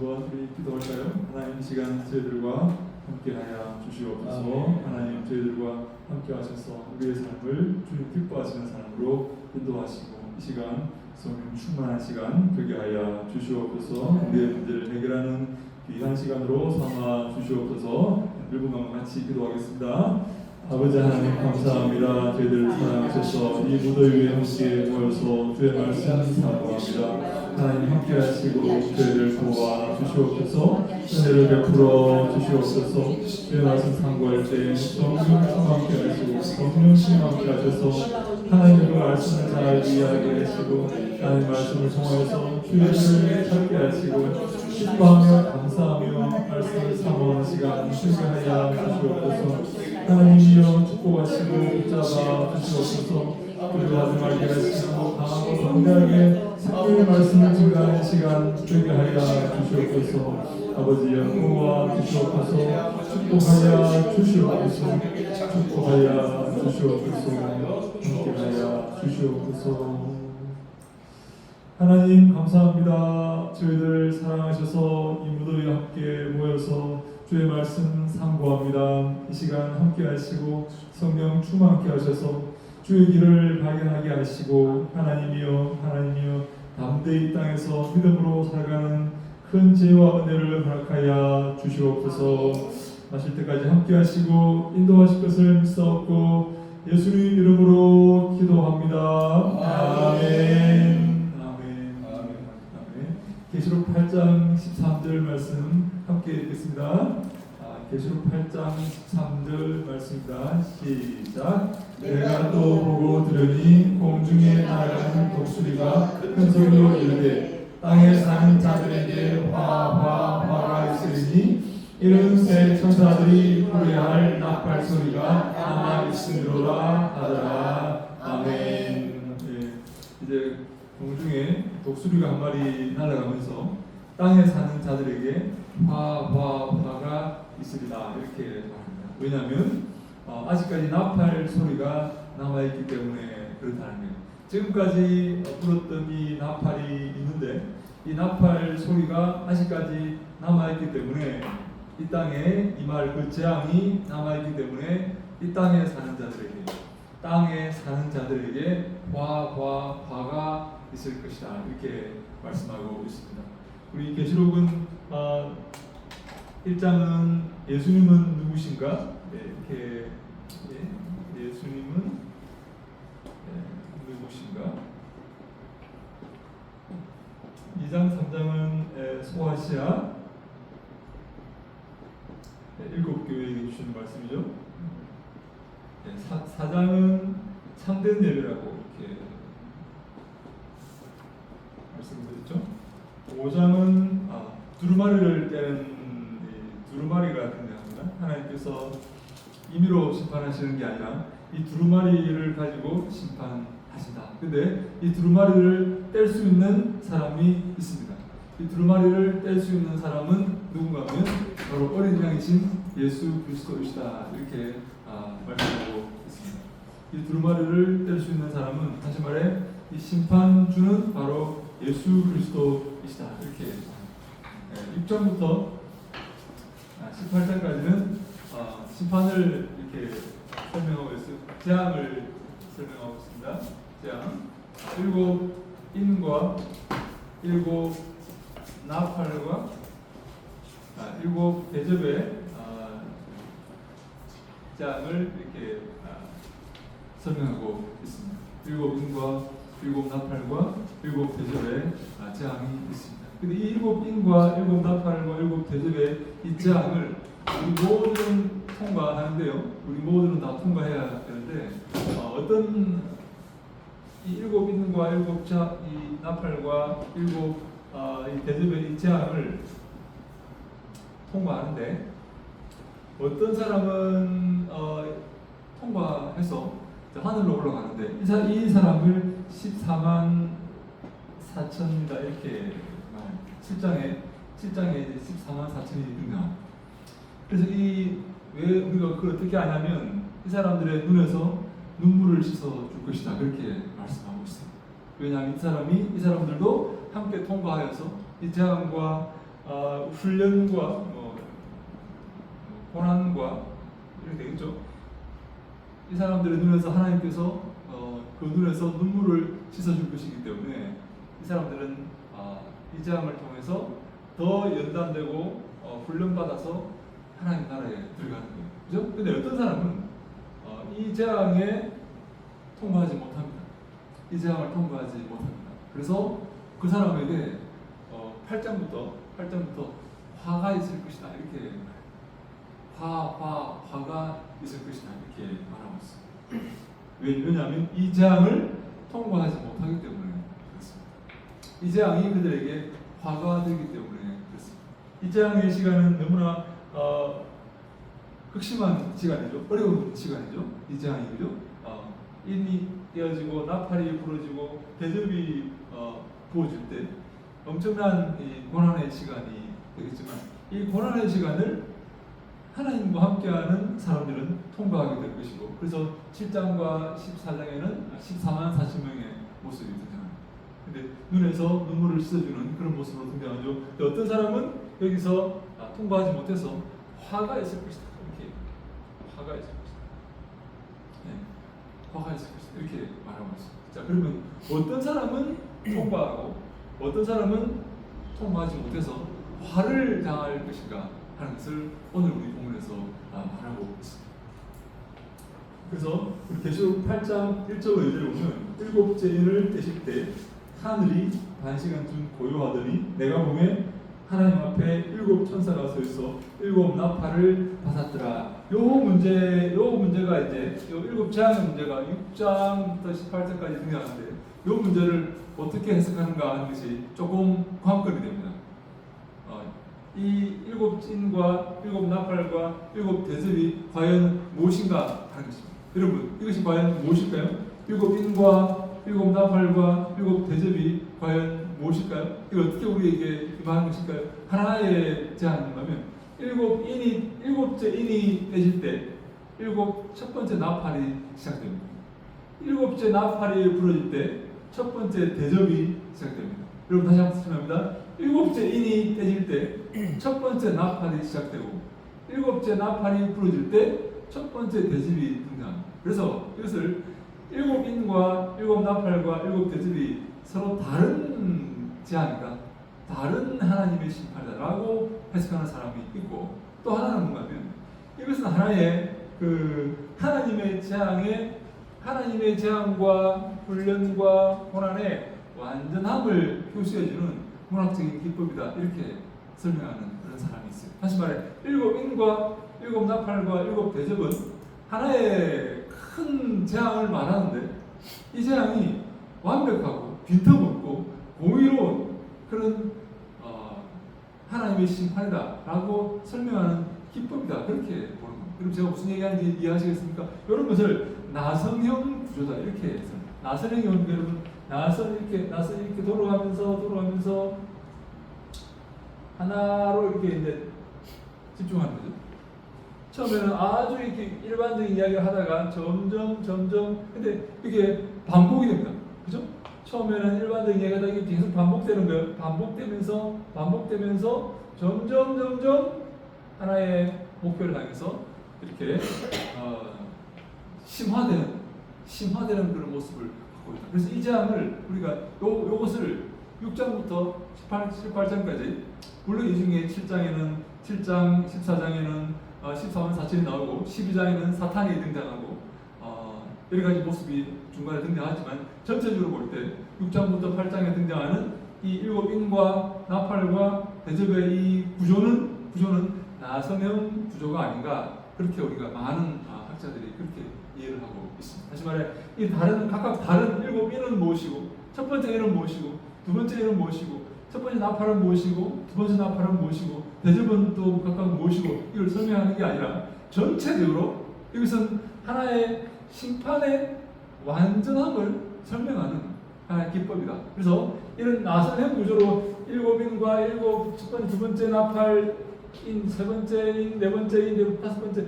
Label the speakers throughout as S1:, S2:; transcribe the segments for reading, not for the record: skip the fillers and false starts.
S1: 한번 우리 기도할까요? 하나님 이 시간 저희들과 함께하여 주시옵소서. 하나님 저희들과 함께하셔서 우리의 삶을 주님 기뻐하시는 삶으로 인도하시고 이 시간 성령 충만한 시간 되게 하여 주시옵소서. 우리의 문제를 해결하는 귀한 시간으로 삼아 주시옵소서. 1분간 같이 기도하겠습니다. 아버지 하나님 감사합니다. 저희들 사랑하셔서 이 무더위 위에 함께 모여서 주의 말씀 사모합니다. 하나님 함께 하시고 저희들 도와 주시옵소서. 은혜를 베풀어 주시옵소서. 주의 말씀 상고할 때 성령 함께 하시고 성령 함께 하셔서 하나님의 말씀을 잘 이해하게 하시고 하나님 말씀을 통하여서 주의 뜻을 찾게 하시고 기뻐하며 감사하며 말씀을 사모하는 시간 주시게 하여 주시옵소서. 하나님이여 축복하시고 붙잡아 주시옵소서. 두려워하지 말게 하시고 강하고 담대하게 생명의 말씀을 증가하는 시간 되게 하여 주시옵소서. 아버지여 도와 주시옵소서. 축복하여 주시옵소서. 축복하여 주시옵소서. 함께하여 주시옵소서. 하나님 감사합니다. 저희들 사랑하셔서 이 무더위에 함께 모여서 주의 말씀 상고합니다. 이 시간 함께 하시고 성령 충만케 하셔서 주의 길을 발견하게 하시고 하나님이여 담대히 이 땅에서 믿음으로 살아가는 큰 지혜와 은혜를 허락하여 주시옵소서. 마실 때까지 함께 하시고 인도하실 것을 믿사옵고 예수님 이름으로 기도합니다. 아멘. 계시록 8장 13절 말씀 함께 읽겠습니다. 계시록 8장 13절 말씀입니다. 시작. 내가 또 보고 들으니 공중에 날아가는 독수리가 큰 소리로 이르되 땅에 사는 자들에게 화가 있으리니 이런 새 천사들이 노래할 나팔 소리가 남아 있으리로라 하더라. 아멘. 이제 공중에 독수리가 한 마리 날아가면서 땅에 사는 자들에게 화가 있으리다 이렇게 말합니다. 왜냐하면 아직까지 나팔 소리가 남아있기 때문에 그렇다는 거예요. 지금까지 불었던 이 나팔이 있는데 이 나팔 소리가 아직까지 남아있기 때문에 이 땅에 임할 그 재앙이 남아있기 때문에 이 땅에 사는 자들에게 화가 있을 것이다 이렇게 말씀하고 있습니다. 우리 계시록은 1장은 예수님은 누구신가? 이렇게 예수님은 누구신가? 2장 3장은 소아시아 7교회에게 주시는 말씀이죠. 4장은 참된 예배라고 이렇게 말씀드렸죠. 5장은 두루마리를 떼는 두루마리가 등장합니다. 하나님께서 임의로 심판하시는 게 아니라 이 두루마리를 가지고 심판하신다. 근데 이 두루마리를 뗄 수 있는 사람이 있습니다. 이 두루마리를 뗄 수 있는 사람은 누군가 하면 바로 어린 양이신 예수 그리스도이시다 이렇게 말씀하고 있습니다. 이 두루마리를 뗄 수 있는 사람은 다시 말해 이 심판주는 바로 예수 그리스도이시다 이렇게 6장부터 18장까지는 심판을 이렇게 설명하고 있어요. 재앙을 설명하고 있습니다. 재앙 7 인과 7 나팔과 7 대접의 재앙을 이렇게 설명하고 있습니다. 7 인과 7 나팔과 7 대접의 재앙이 있습니다. 근데 이 7 인과 7 나팔과 7 대접의 이 재앙을 우리 모두는 통과하는데요. 우리 모두는 다 통과해야 되는데 어떤 이 7 인과 7 이 나팔과 7 이 대접의 이 재앙을 통과하는데 어떤 사람은 통과해서 하늘로 올라가는데 이 사람을 14만 4천이다 이렇게 7장에 14만 4천이 등장. 그래서 왜 우리가 그걸 어떻게 아냐면 이 사람들의 눈에서 눈물을 씻어 줄 것이다 그렇게 말씀하고 있습니다. 왜냐하면 이 사람들도 함께 통과하여서 이 재앙과 훈련과 고난과 이렇게 되겠죠. 이 사람들의 눈에서 하나님께서 그 눈에서 눈물을 씻어줄 것이기 때문에 이 사람들은 이 재앙을 통해서 더 연단되고 훈련받아서 하나님 나라에 들어가는 거예요. 그죠? 근데 어떤 사람은 이 재앙에 통과하지 못합니다. 이 재앙을 통과하지 못합니다. 그래서 그 사람에게 8장부터 화가 있을 것이다 이렇게 화가 있을 것이다 이렇게 말하고 있습니다. 왜냐하면 이 재앙을 통과하지 못하기 때문에 그렇습니다. 이 재앙이 그들에게 화가 되기 때문에 그렇습니다. 이 재앙의 시간은 너무나 극심한 시간이죠. 어려운 시간이죠. 이 재앙이 그죠? 인이 깨어지고 나팔이 부러지고 대접이 부어질 때 엄청난 이 고난의 시간이 되겠지만 이 고난의 시간을 하나님과 함께하는 사람들은 통과하게 될 것이고 그래서 7장과 14장에는 14만 4천명의 모습이 등장합니다. 근데 눈에서 눈물을 씻어주는 그런 모습으로 등장하죠. 어떤 사람은 여기서 통과하지 못해서 화가 있을 것이다. 이렇게 화가 있을 것이다. 네, 화가 있을 것이다. 이렇게 말하고 있습니다. 자, 그러면 어떤 사람은 통과하고 어떤 사람은 통과하지 못해서 화를 당할 것인가 하는 것을 오늘 우리 본문에서 말하고 있습니다. 그래서 우리 계시록 8장 1절 2절에 보면 일곱째 인을 떼실 때 하늘이 반시간쯤 고요하더니 내가 보매 하나님 앞에 일곱 천사가 서 있어 일곱 나팔을 받았더라. 요 문제가 이제 요 일곱 재앙의 문제가 6장부터 18장까지 등장하는데 요 문제를 어떻게 해석하는가 하는 것이 조금 관건이 됩니다. 이 일곱 찐과 일곱 나팔과 일곱 대접이 과연 무엇인가 하는 것입니다. 여러분, 이것이 과연 무엇일까요? 일곱 인과 일곱 나팔과 일곱 대접이 과연 무엇일까요? 이거 어떻게 우리에게 임하는 것일까요? 하나의 제안이라면 일곱째 인이 떼질 때 첫 번째 나팔이 시작됩니다. 일곱째 나팔이 부러질 때 첫 번째 대접이 시작됩니다. 여러분 다시 한번 말씀합니다. 일곱째 인이 떼질 때 첫 번째 나팔이 시작되고 일곱째 나팔이 부러질 때 첫 번째 대접이 등장합니다. 그래서 이것을 일곱 인과 일곱 나팔과 일곱 대접이 서로 다른 제안이다, 다른 하나님의 심판이다라고 해석하는 사람이 있고 또 하나는 뭔가면 이것은 하나의 하나님의 재앙과 훈련과 고난의 완전함을 표시해주는 문학적인 기법이다 이렇게 설명하는 그런 사람이 있어요. 다시 말해 일곱 인과 일곱 나팔과 일곱 대접은 하나의 큰 재앙을 말하는데 이 재앙이 완벽하고 빈틈없고 공의로운 그런 하나님의 심판이다라고 설명하는 기법이다 그렇게 보는 겁니다. 그럼 제가 무슨 얘기하는지 이해하시겠습니까? 이런 것을 나선형 구조다 이렇게 해서 나선형이 오는데 여러분 나선이 이렇게 돌아가면서 하나로 이렇게 이제 집중하는 거죠. 처음에는 아주 이렇게 일반적인 이야기를 하다가 점점 근데 이게 반복이 됩니다. 그죠? 처음에는 일반적인 이야기가 이게 계속 반복되는 거예요. 반복되면서 점점 하나의 목표를 향해서 이렇게 심화되는 그런 모습을 갖고 있다. 그래서 이 재앙을 우리가 요것을 6장부터 18장까지 물론 이 중에 7장 14장에는 14만 4천이 나오고 12장에는 사탄이 등장하고 여러 가지 모습이 중간에 등장하지만 전체적으로 볼 때 6장부터 8장에 등장하는 이 일곱 인과 나팔과 대접의 이 구조는 나선형 구조가 아닌가 그렇게 우리가 많은 학자들이 그렇게 이해를 하고 있습니다. 다시 말해 이 각각 다른 일곱 인은 무엇이고 첫 번째 인은 무엇이고 두 번째 인은 무엇이고 첫 번째 나팔은 무엇이고 두 번째 나팔은 무엇이고 대접은 또 각각 무엇이고 이걸 설명하는 게 아니라 전체적으로 이것은 하나의 심판의 완전함을 설명하는 하나의 기법이다. 그래서 이런 나선형 구조로 일곱인과 첫 번째, 두 번째 나팔인, 세 번째 인, 네 번째 인, 다섯 번째,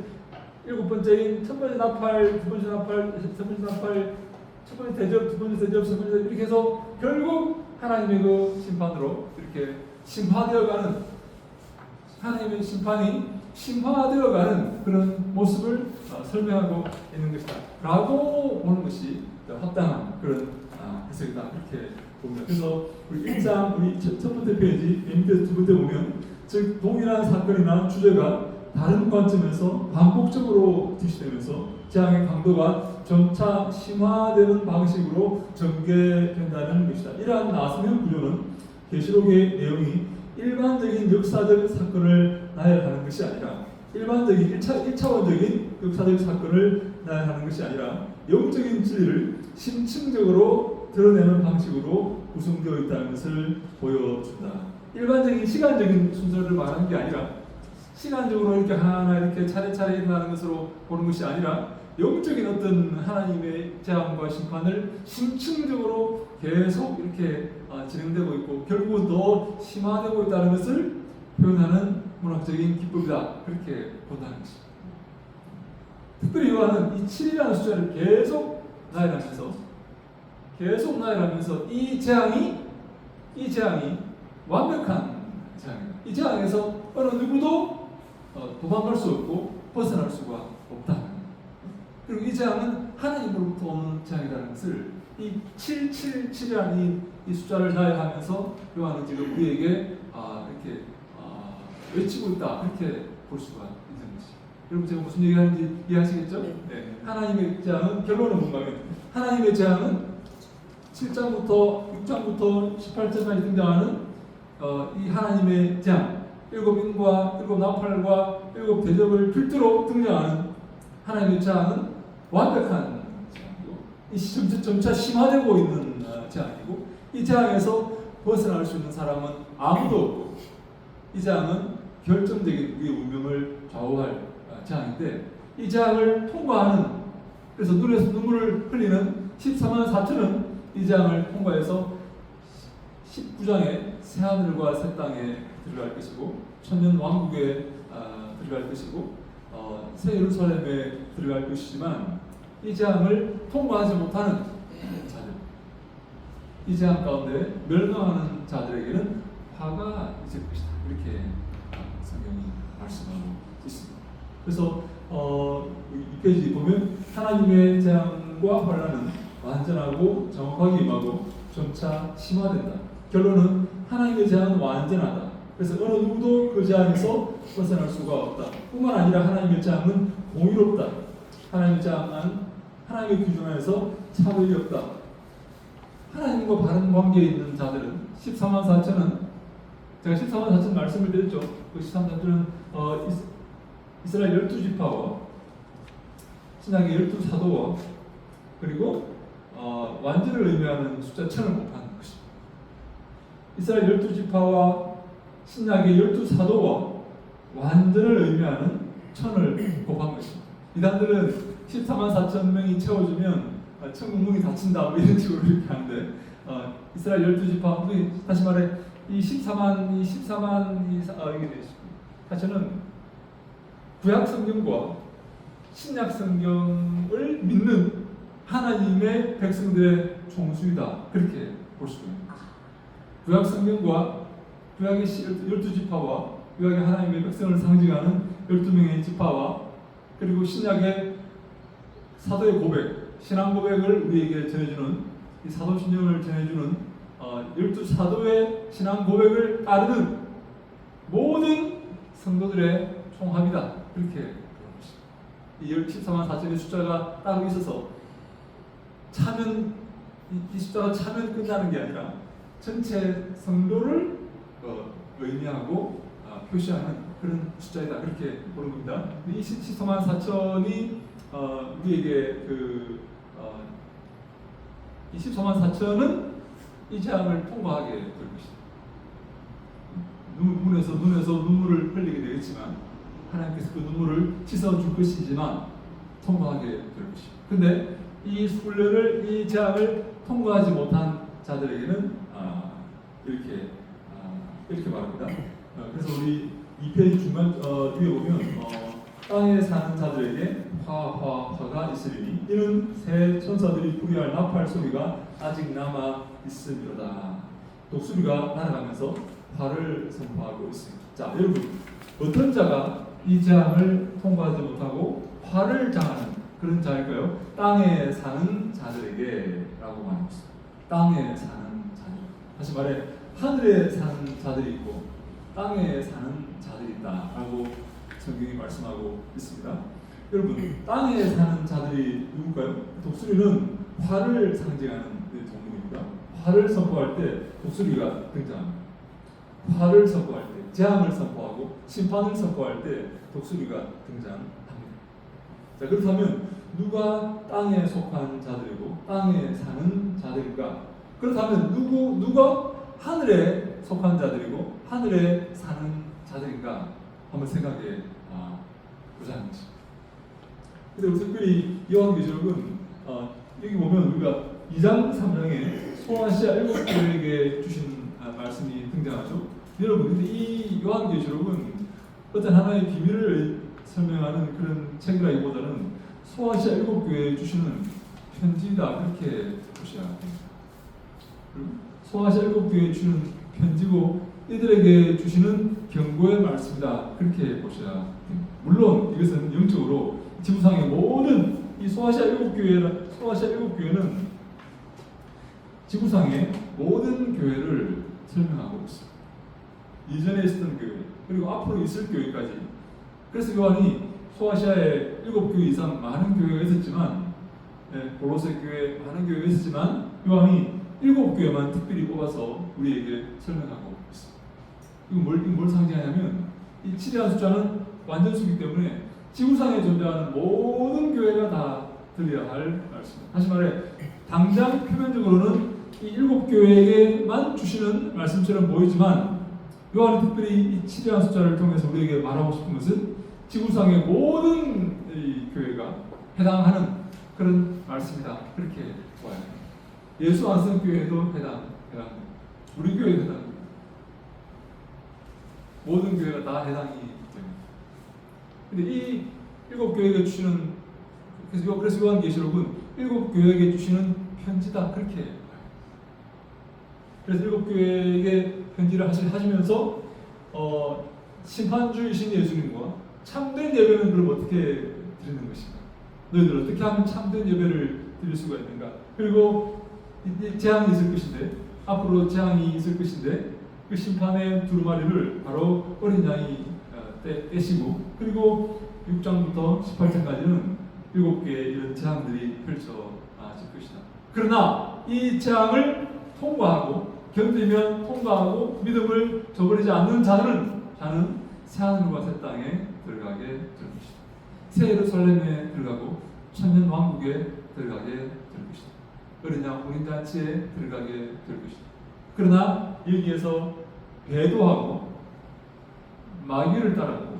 S1: 일곱 번째 인, 첫 번째 나팔, 두 번째 나팔, 세 번째 나팔, 첫 번째 대접, 두 번째 대접, 세 번째 대접 이렇게 해서 결국 하나님의 그 심판으로 이렇게 심화되어가는
S2: 하나님의 심판이 심화되어가는 그런 모습을 설명하고 있는 것이다 라고 보는 것이 합당한 그런 해석이다 이렇게 봅니다. 그래서 우리 1장 우리 첫 번째 페이지 밑에 두 번째 보면 즉 동일한 사건이나 주제가 다른 관점에서 반복적으로 제시되면서 재앙의 강도가 점차 심화되는 방식으로 전개된다는 것이다. 이러한 나서면 구조는 계시록의 내용이 일반적인 역사적 사건을 나열하는 것이 아니라 일반적인 1차원적인 역사적 사건을 나열하는 것이 아니라 영적인 진리를 심층적으로 드러내는 방식으로 구성되어 있다는 것을 보여준다. 일반적인 시간적인 순서를 말하는 게 아니라 시간적으로 이렇게 하나 이렇게 차례차례 일어나는 것으로 보는 것이 아니라 영적인 어떤 하나님의 재앙과 심판을 심층적으로 계속 이렇게 진행되고 있고 결국은 더 심화되고 있다는 것을 표현하는 문학적인 기법이다 그렇게 본다는 것입니다. 특별히 요한은 이 7이라는 숫자를 계속 나열하면서 이 재앙이 완벽한 재앙이다. 이 재앙에서 어느 누구도 도망갈 수 없고 벗어날 수가 없다. 그리고 이 재앙은 하나님으로부터 오는 재앙이라는 것을 이 777이라는 이 숫자를 나열하면서 요한은 지금 우리에게 이렇게 외치고 있다 이렇게 볼 수가 있는 것이. 여러분 제가 무슨 얘기하는지 이해하시겠죠? 네. 하나님의 재앙은 결론은 뭔가면 하나님의 재앙은 7장부터 6장부터 18장까지 등장하는 이 하나님의 재앙, 7인과 7나팔과 7대접을 필두로 등장하는 하나님의 재앙은 완벽한 재앙이고 이 점차 심화되고 있는 재앙이고 이 재앙에서 벗어날 수 있는 사람은 아무도 없고 이 재앙은 결정적인 우리의 운명을 좌우할 재앙인데 이 재앙을 통과하는 그래서 눈에서 눈물을 흘리는 14만 4천은 이 재앙을 통과해서 19장의 새하늘과 새 땅에 들어갈 것이고 천년 왕국에 들어갈 것이고 새 예루살렘에 들어갈 것이지만 이 재앙을 통과하지 못하는 자들 이 재앙 가운데 멸망하는 자들에게는 화가 있을 것이다 이렇게 성경이 말씀하고 있습니다. 그래서 이 페이지 보면 하나님의 재앙과 환난은 완전하고 정확하게 임하고 점차 심화된다. 결론은 하나님의 재앙은 완전하다. 그래서 어느 누구도 그 재앙에서 벗어날 수가 없다. 뿐만 아니라 하나님의 재앙은 공의롭다. 하나님의 재앙은 하나님의 기준 안에서 차별이 없다. 하나님과 바른 관계에 있는 자들은 14만 4천은 제가 14만 4천 말씀을 드렸죠. 그 13만 4천은 이스라엘 12지파와 신약의 12사도와 그리고 완전을 의미하는 숫자 1000을 곱하는 것입니다. 이스라엘 12지파와 신약의 12사도와 완전을 의미하는 1000을 곱한 것입니다. 이단들은 14만 4천 명이 채워주면 천국 문이 닫힌다 뭐 이런 식으로 이렇게 하는데 이스라엘 12지파 다시 말해 이 14만 이게 사실은 구약 성경과 신약 성경을 믿는 하나님의 백성들의 총수이다 그렇게 볼 수 있습니다. 구약 성경과 구약의 12지파와 구약의 하나님의 백성을 상징하는 12명의 지파와 그리고 신약의 사도의 고백, 신앙 고백을 우리에게 전해주는 이 사도 신경을 전해주는 12사도의 신앙 고백을 따르는 모든 성도들의 총합이다 그렇게 이 14만 4천의 숫자가 따로 있어서 차면 이 숫자가 차면 끝나는 게 아니라 전체 성도를 의미하고 표시하는 그런 숫자이다 그렇게 보는 겁니다. 이 14만 4천이 우리에게 이 14만 4천은 이 재앙을 통과하게 될 것이다. 눈에서 눈물을 흘리게 되겠지만 하나님께서 그 눈물을 씻어줄 것이지만 통과하게 될 것입니다. 근데 이 훈련을 이 재앙을 통과하지 못한 자들에게는 이렇게 말합니다. 그래서 우리 2페이지 중간 위에 보면 땅에 사는 자들에게 화가 있으리니 이는 새 천사들이 불이할 나팔 소리가 아직 남아 있음이로다. 독수리가 날아가면서 화를 선포하고 있습니다. 자, 여러분 어떤 자가 이 재앙을 통과하지 못하고 화를 당하는 그런 자일까요? 땅에 사는 자들에게라고 말하고 있습니다. 땅에 사는 자들. 다시 말해 하늘에 사는 자들이 있고 땅에 사는 자들이 있다라고 성경이 말씀하고 있습니다. 여러분, 땅에 사는 자들이 누굴까요? 독수리는 화를 상징하는 동물입니다. 화를 선포할 때 독수리가 등장합니다. 화를 선포할 때, 재앙을 선포하고 심판을 선포할 때 독수리가 등장합니다. 자, 그렇다면 누가 땅에 속한 자들이고 땅에 사는 자들인가? 그렇다면 누가 하늘에 속한 자들이고 하늘에 사는 자들인가? 한번 생각해 보자는 것입니다. 근데 우리 특별히 요한계시록은 여기 보면 우리가 2장 3장에 소아시아 7교회에게 주신 말씀이 등장하죠. 여러분, 근데 이 요한계시록은 어떤 하나의 비밀을 설명하는 그런 책이라기보다는 소아시아 7교회에 주시는 편지다, 그렇게 보셔야 됩니다. 소아시아 7교회에 주는 편지고 이들에게 주시는 경고의 말씀이다, 그렇게 보셔야 됩니다. 물론 이것은 영적으로 지구상의 모든 이 소아시아 7교회는 지구상의 모든 교회를 설명하고 있습니다. 이전에 있었던 교회 그리고 앞으로 있을 교회까지. 그래서 요한이 소아시아에 7교회 이상 많은 교회가 있었지만, 골로새 교회 많은 교회가 있었지만 요한이 7교회만 특별히 뽑아서 우리에게 설명하고 있습니다. 이건 뭘 상징하냐면 이 7이라는 숫자는 완전수이기 때문에 지구상에 존재하는 모든 교회가 다 들어야 할 말씀입니다. 다시 말해 당장 표면적으로는 이 7교회에게만 주시는 말씀처럼 보이지만 요한이 특별히 이 7이라는 숫자를 통해서 우리에게 말하고 싶은 것은 지구상의 모든 이 교회가 해당하는 그런 말씀이다, 그렇게 보아야 합니다. 예수 안성 교회도 해당합니다. 우리 교회도 해당합니다. 모든 교회가 다 해당이 됩니다. 근데 이 7교회에게 주시는, 그래서 요한계시록은 7교회에게 주시는 편지다, 그렇게 봐요. 그래서 7교회에게 편지를 하시면서 심판주이신 예수님과 참된 예배는 그럼 어떻게 드리는 것인가? 너희들 어떻게 하면 참된 예배를 드릴 수가 있는가? 그리고 재앙이 있을 것인데, 앞으로 재앙이 있을 것인데 그 심판의 두루마리를 바로 어린 양이 떼시고, 그리고 6장부터 18장까지는 7개의 이런 재앙들이 펼쳐질 것이다. 그러나 이 재앙을 통과하고 견디면 통과하고 믿음을 저버리지 않는 자는 새하늘과 새 땅에 들어가게 될 것이다. 새 예루살렘에 들어가고 천년 왕국에 들어가게 될 것이다. 어린 양 혼인잔치에 들어가게 될 것이다. 그러나 여기에서 배도하고 마귀를 따르고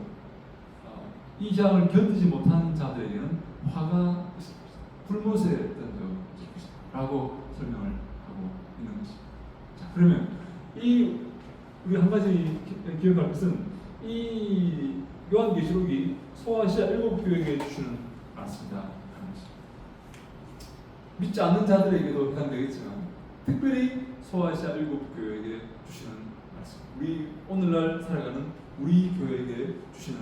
S2: 이 재앙을 견디지 못한 자들에게는 화가 있을 것이다. 불못에 던져질 것이다 라고 설명을 하고 있는 것입니다. 자, 그러면 우리 한 가지 기억할 것은 이 요한계시록이 소아시아 7교회에게 주시는 말씀이다 하는 것입니다. 믿지 않는 자들에게도 해당되겠지만 특별히 소아시아 7교회에게 주시는 말씀, 우리 오늘날 살아가는 우리 교회에게 주시는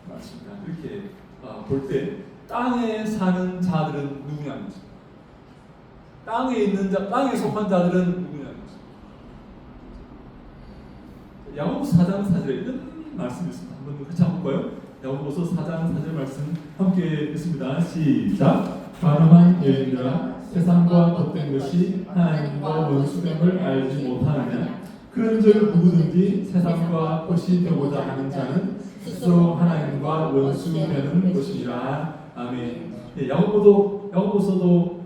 S2: 말씀이다, 이렇게 볼 때 땅에 사는 자들은 누구냐는 것입니다. 땅에 있는 자, 땅에 속한 자들은 누구냐는 것입니다. 야고보서 4장 4절에 이런 말씀이 있습니다. 한번 같이 한번 볼까요? 야고보서 4장 4절 말씀 함께 읽습니다. 시작. 가늠한 여인들아, 세상과 덧된 것이 하나님과 원수됨을 알지 못하느냐? 그런즉 누구든지 세상과 것이 되고자 하는 자는 스스로 하나님과 원수되는 것이라. 아멘. 야고보서도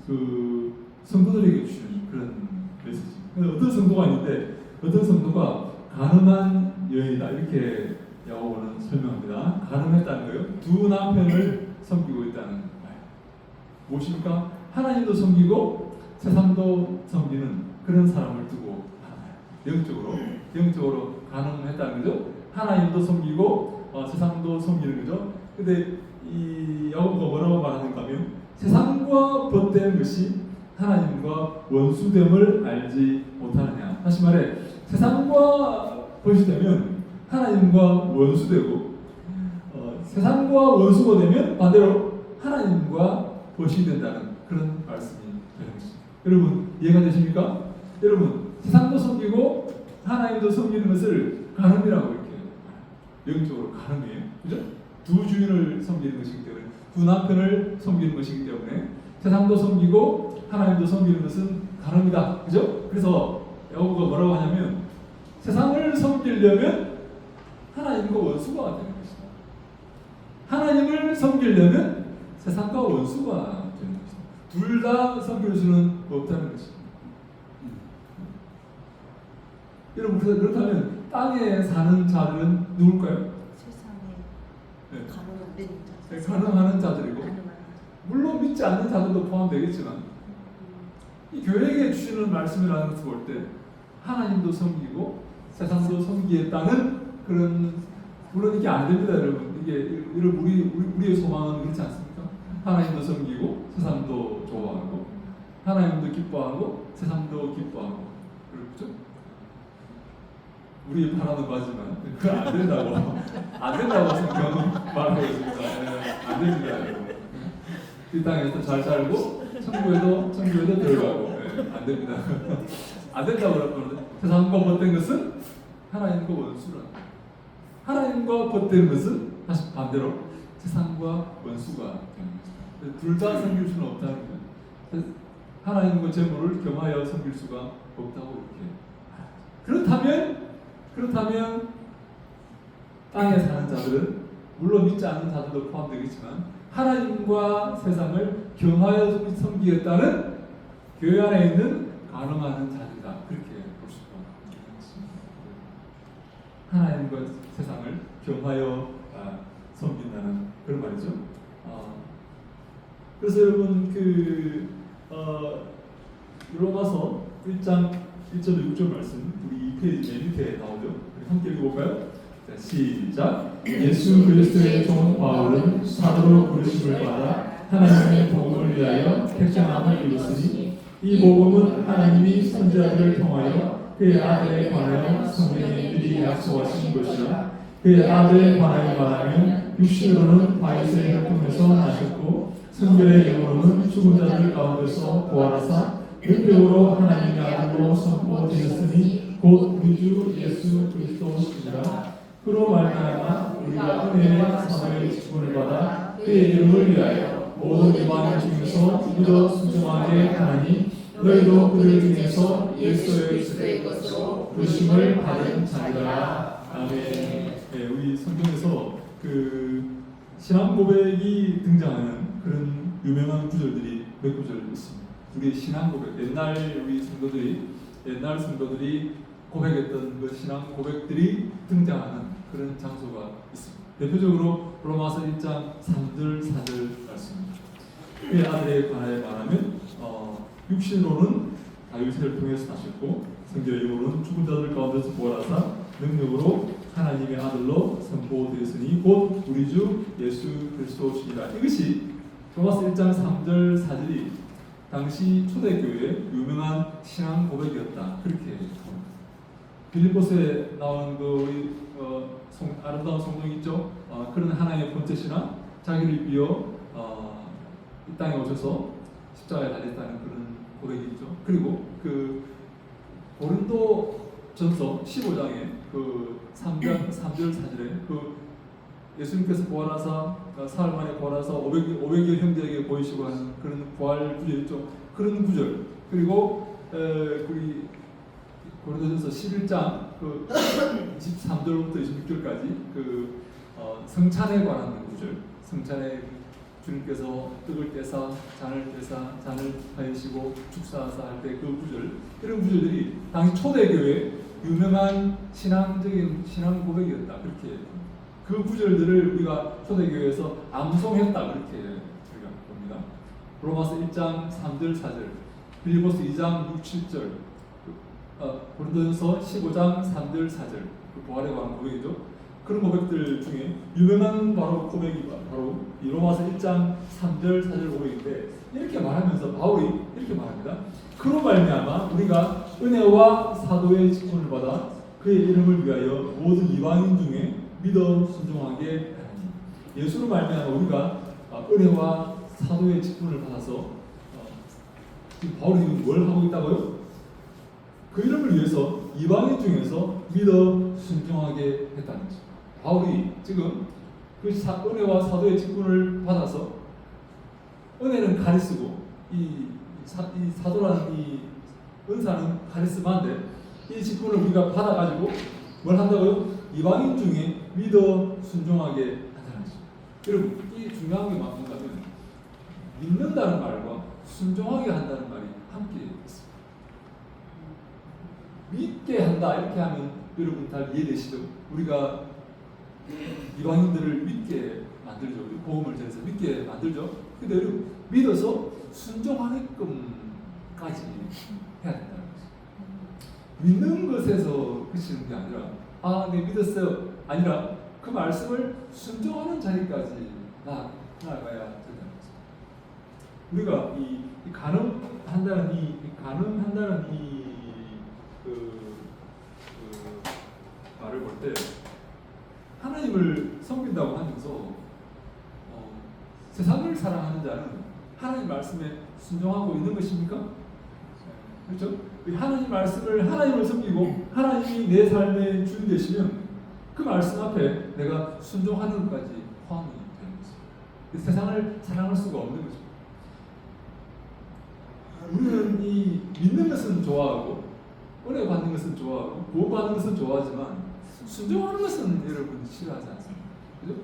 S2: 그 성도들에게 주시는 그런 메시지. 어떤 성도가 있는데 어떤 성도가 가늠한 여인이다, 이렇게 야고보는 설명합니다. 가늠했다는 거예요. 두 남편을 섬기고 있다는 거예요. 무엇입니까? 하나님도 섬기고 세상도 섬기는 그런 사람을 두고 영적으로 가늠했다는 거죠. 하나님도 섬기고 세상도 섬기는 거죠. 근데 이 야고보가 뭐라고 말하는가 하면 세상과 벗된 것이 하나님과 원수됨을 알지 못하느냐. 다시 말해 세상과 벗이 되면 하나님과 원수되고 세상과 원수가 되면 반대로 하나님과 벗이 된다는 그런 말씀이 되는 것입니다. 여러분 이해가 되십니까? 여러분 세상도 섬기고 하나님도 섬기는 것을 간음이라고 이렇게 영적으로 간음이에요. 그죠? 두 주인을 섬기는 것이기 때문에 두 남편을 섬기는 것이기 때문에 세상도 섬기고 하나님도 섬기는 것은 간음이다. 그죠? 그래서 야고보가 뭐라고 하냐면 세상을 섬기려면 하나님과 원수가 되는 것이다. 하나님을 섬기려면 세상과 원수가 되는 것이다. 둘 다 섬길 수는 없다는 것입니다. 여러분 그렇다면 땅에 사는 자들은 누굴까요?
S3: 세상에
S2: 네.
S3: 가늠 안 되는 자.
S2: 네, 가능하는 자들이고
S3: 가늠 안 되는
S2: 물론 믿지 않는 자들도 포함되겠지만 이 교회에게 주시는 말씀이라는 것을 볼 때 하나님도 섬기고 세상도 섬기겠다는 그런 물론 이게 안 됩니다, 여러분. 이게 우리의 소망은 그렇지 않습니까? 하나님도 섬기고 세상도 좋아하고 하나님도 기뻐하고 세상도 기뻐하고 그렇죠? 우리 바라는 바지만 그건 안 된다고 성경은 말하고 있습니다. 안 됩니다, 여러분. 이 땅에서 잘 살고 천국에도 들어가고 안 됩니다. 안 된다고 그러는데 세상과 벗된 것은 하나님과 원수라. 하나님과 벗된 것은 다시 반대로 세상과 원수가 되는 것입니다. 둘 다 섬길 수는 없다는 거예요. 하나님과 재물을 겸하여 섬길 수가 없다고 이렇게. 그렇다면 땅에 사는 자들은 물론 믿지 않는 자들도 포함되겠지만 하나님과 세상을 겸하여 섬기겠다는 교회 안에 있는 간음하는 자들이다. 그렇게 볼 수가 있습니다. 하나님과 세상을 겸하여 섬긴다는 그런 말이죠. 그래서 여러분 로마서 1장 1절 6절 말씀 우리 2페이지 맨 밑에 나오죠. 함께 읽어볼까요? 자, 시작.
S1: 예수 그리스도의 종 바울은 사도로 부르심을 받아 하나님의 복음을 위하여 택정함을 이루었으니 이 복음은 하나님이 선지자들을 통하여 그의 아들에 관하여 성경에 미리 약속하신 것이라. 그의 아들에 관하여 말하면 육신으로는 다윗의 혈통에서 나셨고 성결의 영으로는 죽은 자들 가운데서 부활하사 은혜로 하나님의 아들로 선포되셨으니 곧 우리 주 예수 그리스도시니라. 그로 말미암아 우리가 은혜의 사도의 직분을 받아 그의 이름을 위하여 모든 이방인 중에서 믿어 순종하게 하나니 너희도 그들 중에서 예수의 것으로 부르심을 받은 자니라. 아멘.
S2: 네, 우리 성경에서 신앙 고백이 등장하는 그런 유명한 구절들이 몇 구절 있습니다. 우리 신앙 고백, 옛날 성도들이 고백했던 그 신앙 고백들이 등장하는 그런 장소가 있습니다. 대표적으로 로마서 1장 3절 4절 말씀입니다. 그의 아들에 관하여 말하면 육신으로는 다윗을 통해서 나셨고 성결의 영으로는 죽은 자들 가운데서 부활하사 능력으로 하나님의 아들로 선포되었으니 곧 우리 주 예수 그리스도시니라. 이것이 로마서 1장 3절 4절이 당시 초대교회의 유명한 신앙 고백이었다. 그렇게 봅니다. 빌립보서에 나오는 아름다운 성경 있죠. 그런 하나님의 본체 신앙, 자기를 비워 이 땅에 오셔서 십자가에 달렸다는 그런 고백이 있죠. 그리고 고린도전서 15장에 3절 4절에 예수님께서 부활하사 사흘 만에 부활하사 500여 형제에게 보이시고 하는 그런 부활 구절 있죠. 그런 구절. 그리고 우리 고린도전서 11장 23절부터 26절까지 성찬에 관한 구절. 성찬에 주님께서 떡을 떼사 잔을 하시고 축사하사 할 때 그 구절, 이런 구절들이 당시 초대교회 유명한 신앙적인 신앙 고백이었다. 그렇게 그 구절들을 우리가 초대교회에서 암송했다. 그렇게 우리가 봅니다. 로마서 1장 3절 4절, 빌립보서 2장 6, 7절, 고린도전서 15장 3절 4절, 그 부활에 관한 고백이죠. 그런 고백들 중에 유명한 고백이 바로 이 로마서 1장 3절 4절 고백인데, 이렇게 말하면서 바울이 이렇게 말합니다. 그로 말미암아 우리가 은혜와 사도의 직분을 받아 그의 이름을 위하여 모든 이방인 중에 믿어 순종하게 하니 예수로 말미암아 우리가 은혜와 사도의 직분을 받아서 지금 바울이 뭘 하고 있다고요? 그 이름을 위해서 이방인 중에서 믿어 순종하게 했다는 거죠. 바울이 지금 그 은혜와 사도의 직분을 받아서 은혜는 카리스고 이 사도라는 이 은사는 카리스마인데 이 직분을 우리가 받아가지고 뭘 한다고요? 이방인 중에 믿어 순종하게 한다는 거죠. 여러분 이 중요한 게 뭔가면 믿는다는 말과 순종하게 한다는 말이 함께 있습니다. 믿게 한다 이렇게 하면 여러분 다 이해되시죠? 우리가 이방인들을 믿게 만들죠. 복음을 전해서 믿게 만들죠. 근데 여러분 믿어서 순종하게끔까지 해야 된다는 거죠. 믿는 것에서 그치는 게 아니라 네 믿었어요 아니라 그 말씀을 순종하는 자리까지 나아가야 된다는 거죠. 우리가 이 가늠한다는 말을 볼 때 하나님을 섬긴다고 하면서 세상을 사랑하는 자는 하나님 말씀에 순종하고 있는 것입니까? 그렇죠? 하나님 말씀을 하나님을 섬기고 하나님이 내 삶의 주인 되시면 그 말씀 앞에 내가 순종하는 것까지 포함이 되는 거죠. 세상을 사랑할 수가 없는 거죠. 우리는 이 믿는 것은 좋아하고 은혜 받는 것은 좋아하고 보호받는 것은 좋아하지만 순종하는 것은 여러분 싫어하지 않습니까? 그죠?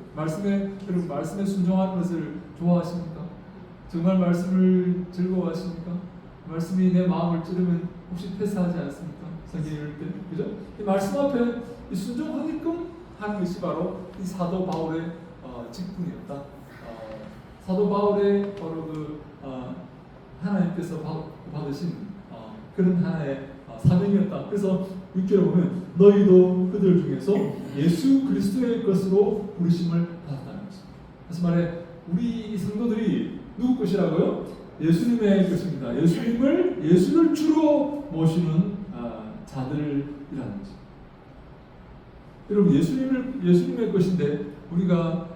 S2: 여러분 말씀에 순종하는 것을 좋아하십니까? 정말 말씀을 즐거워하십니까? 말씀이 내 마음을 찌르면 혹시 패스하지 않습니까? 성경 읽을 때, 그죠? 이 말씀 앞에 이 순종하게끔 하는 것이 바로 이 사도 바울의 직분이었다. 사도 바울의 바로 하나님께서 받으신 그런 하나의 사명이었다. 그래서 6절에 보면 너희도 그들 중에서 예수 그리스도의 것으로 부르심을 받았다는 것입니다. 그래서 말해 우리 성도들이 누구 것이라고요? 예수님의 것입니다. 예수를 주로 모시는 자들이라는 거죠. 여러분 예수님의 것인데 우리가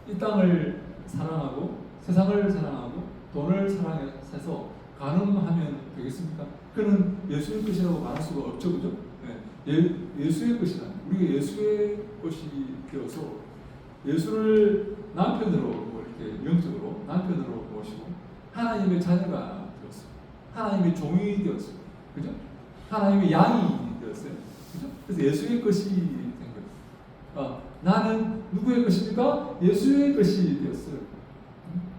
S2: 이 땅을 사랑하고 세상을 사랑하고 돈을 사랑해서 가늠하면 되겠습니까? 그는 예수의 것이라고 말할 수가 없죠, 그죠? 네. 예수의 것이라 우리가 예수의 것이 되어서 예수를 남편으로 이렇게 영적으로 남편으로 모시고 하나님의 자녀가 되었어요. 하나님의 종이 되었어요, 그죠? 하나님의 양이 되었어요, 그죠? 그래서 예수의 것이 된 거예요. 나는 누구의 것입니까? 예수의 것이 되었어요.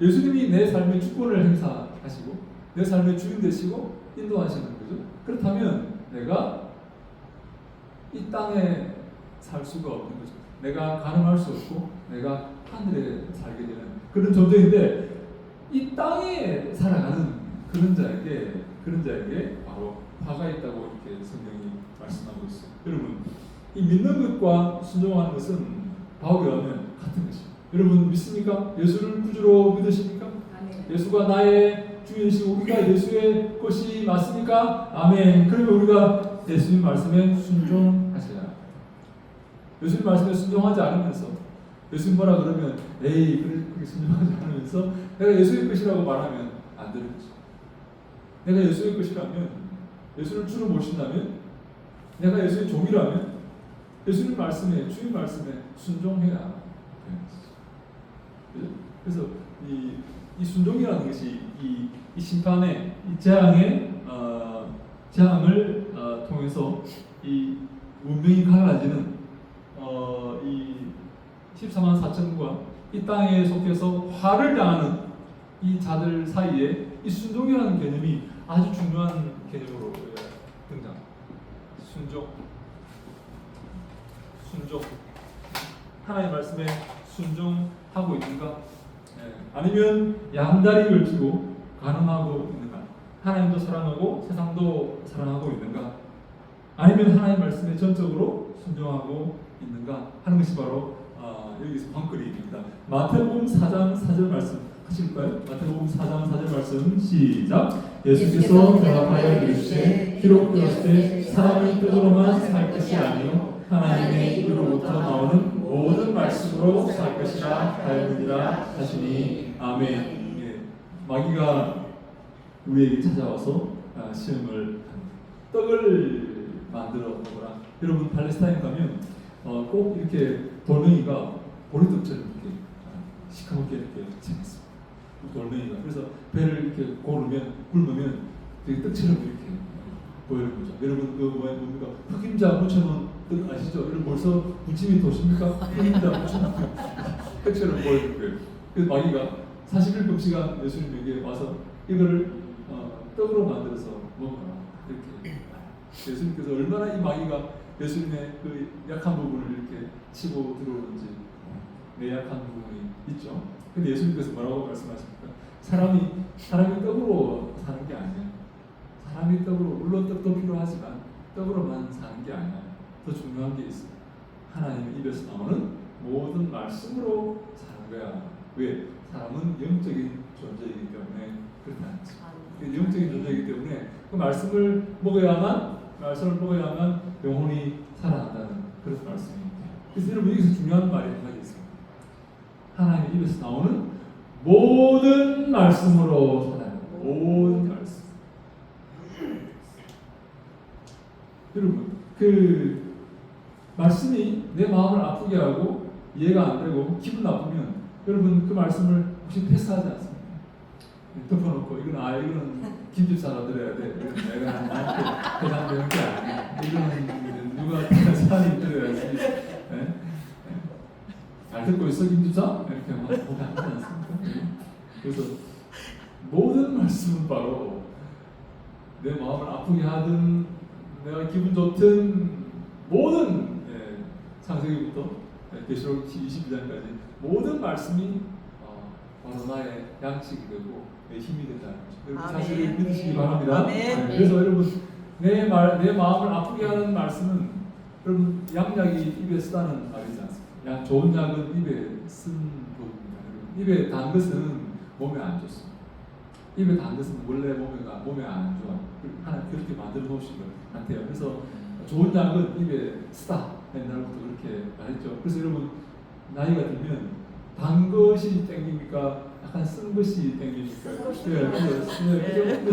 S2: 예수님이 내 삶의 주권을 행사하시고 내 삶의 주인 되시고 인도하시는 거죠. 그렇다면 내가 이 땅에 살 수가 없는 거죠. 내가 가늠할 수 없고 내가 하늘에 살게 되는 그런 존재인데 이 땅에 살아가는 그런 자에게 바로 화가 있다고 이렇게 성경이 말씀하고 있어요. 여러분 이 믿는 것과 순종하는 것은 바울이 하면 같은 것이에요. 여러분 믿습니까? 예수를 구주로 믿으십니까? 아멘. 예수가 나의 주인이시고 우리가 예수의 것이 맞습니까? 아멘. 그러면 우리가 예수님 말씀에 순종하셔야 합니다. 예수님 말씀에 순종하지 않으면서 예수님 뭐라 그러면 에이 그렇게 순종하지 않으면서 내가 예수의 것이라고 말하면 안 되는 거죠. 내가 예수의 것이라면 예수를 주로 모신다면 내가 예수의 종이라면 예수님 말씀에 주님 말씀에 순종해야 되는 거죠. 그래서 이 순종이라는 것이 이 심판의 이 재앙을 통해서 이 운명이 갈라지는 이 14만 4천과 이 땅에 속해서 화를 당하는 이 자들 사이에 이 순종이라는 개념이 아주 중요한 개념으로 등장합니다. 순종. 하나님의 말씀에 순종하고 있는가? 아니면 양다리 걸치고 가늠하고 있는가? 하나님도 사랑하고 세상도 사랑하고 있는가? 아니면 하나님 말씀에 전적으로 순종하고 있는가 하는 것이 바로 여기서 관건입니다. 마태복음 4장 4절 말씀
S1: 하실까요? 마태복음 4장 4절 말씀 시작. 예수께서 대답하여 이르시되 기록 되었을 때 사람이 뜻으로만 살 것이 아니요 하나님의 입으로부터 나오는 모든 말씀으로 살 것이라 하였느니라 하시니 아멘. 예, 마귀가 우리에게 찾아와서 시험을 합니다. 떡을 만들어 먹어라. 여러분 팔레스타인 가면 꼭 이렇게 돌멩이가 보리떡처럼 이렇게 시커멓게 이렇게 생겼습니다. 돌멩이가. 그래서 배를 이렇게 굶으면 되게 떡처럼 이렇게 보이는 거죠. 여러분 그 뭡니까? 흑임자 묻혀놓은 떡 아시죠? 여러분 벌써 무침이 도십니까? 흑임자 묻혀놓은 떡처럼 보이는 거예요. 그래서 마귀가 41금시간 예수님에게 와서 이거를 떡으로 만들어서 먹어라. 이렇게 예수님께서 얼마나 이 마귀가 예수님의 그 약한 부분을 이렇게 치고 들어오는지 내 약한 부분이 있죠. 근데 예수님께서 뭐라고 말씀하십니까? 사람이 떡으로 사는 게 아니에요. 사람이 떡으로, 물론 떡도 필요하지만 떡으로만 사는 게 아니야. 더 중요한 게 있어요. 하나님의 입에서 나오는 모든 말씀으로 사는 거야. 왜? 사람은 영적인 존재이기 때문에 그렇다는 거죠. 영적인 존재이기 때문에 그 말씀을 먹어야만 영혼이 살아난다는 그런 말씀입니다. 그래서 여러분 여기서 중요한 말이 한 가지 있습니다. 하나님의 입에서 나오는 모든 말씀으로 살아요. 모든 말씀. 여러분 그 말씀이 내 마음을 아프게 하고 이해가 안 되고 기분 나쁘면 여러분 그 말씀을 혹시 패스하지 않습니까? 덮어놓고 이거는 김집사가 들어야 돼. 내가 나한테 해당되는 게 아니야. 이거는 누가 사람이 들어야지. 네? 잘 듣고 있어 김집사? 이렇게 막 보면 안 되지 않습니까? 그래서 모든 말씀은 바로 내 마음을 아프게 하든 내가 기분 좋든 모든 창세기부터 계시록 22장까지 모든 말씀이 바로 나의 양식이 되고 내 힘이 된다는 거죠. 여러분 사실을 믿으시기 바랍니다. 그래서 여러분 내 마음을 아프게 하는 말씀은 여러분 양약이 입에 쓰다는 말이지 않습니까? 좋은 약은 입에 쓴 부분입니다. 여러분 입에 단 것은 몸에 안 좋습니다. 입에 단 것은 원래 몸에 안 좋아. 하나님 그렇게 만들어 놓으신 것 같아요. 그래서 좋은 약은 입에 쓰다. 옛날부터 그렇게 말했죠. 그래서 여러분 나이가 들면 단 것이 땡깁니까? 약간 쓴 것이 땡깁니까?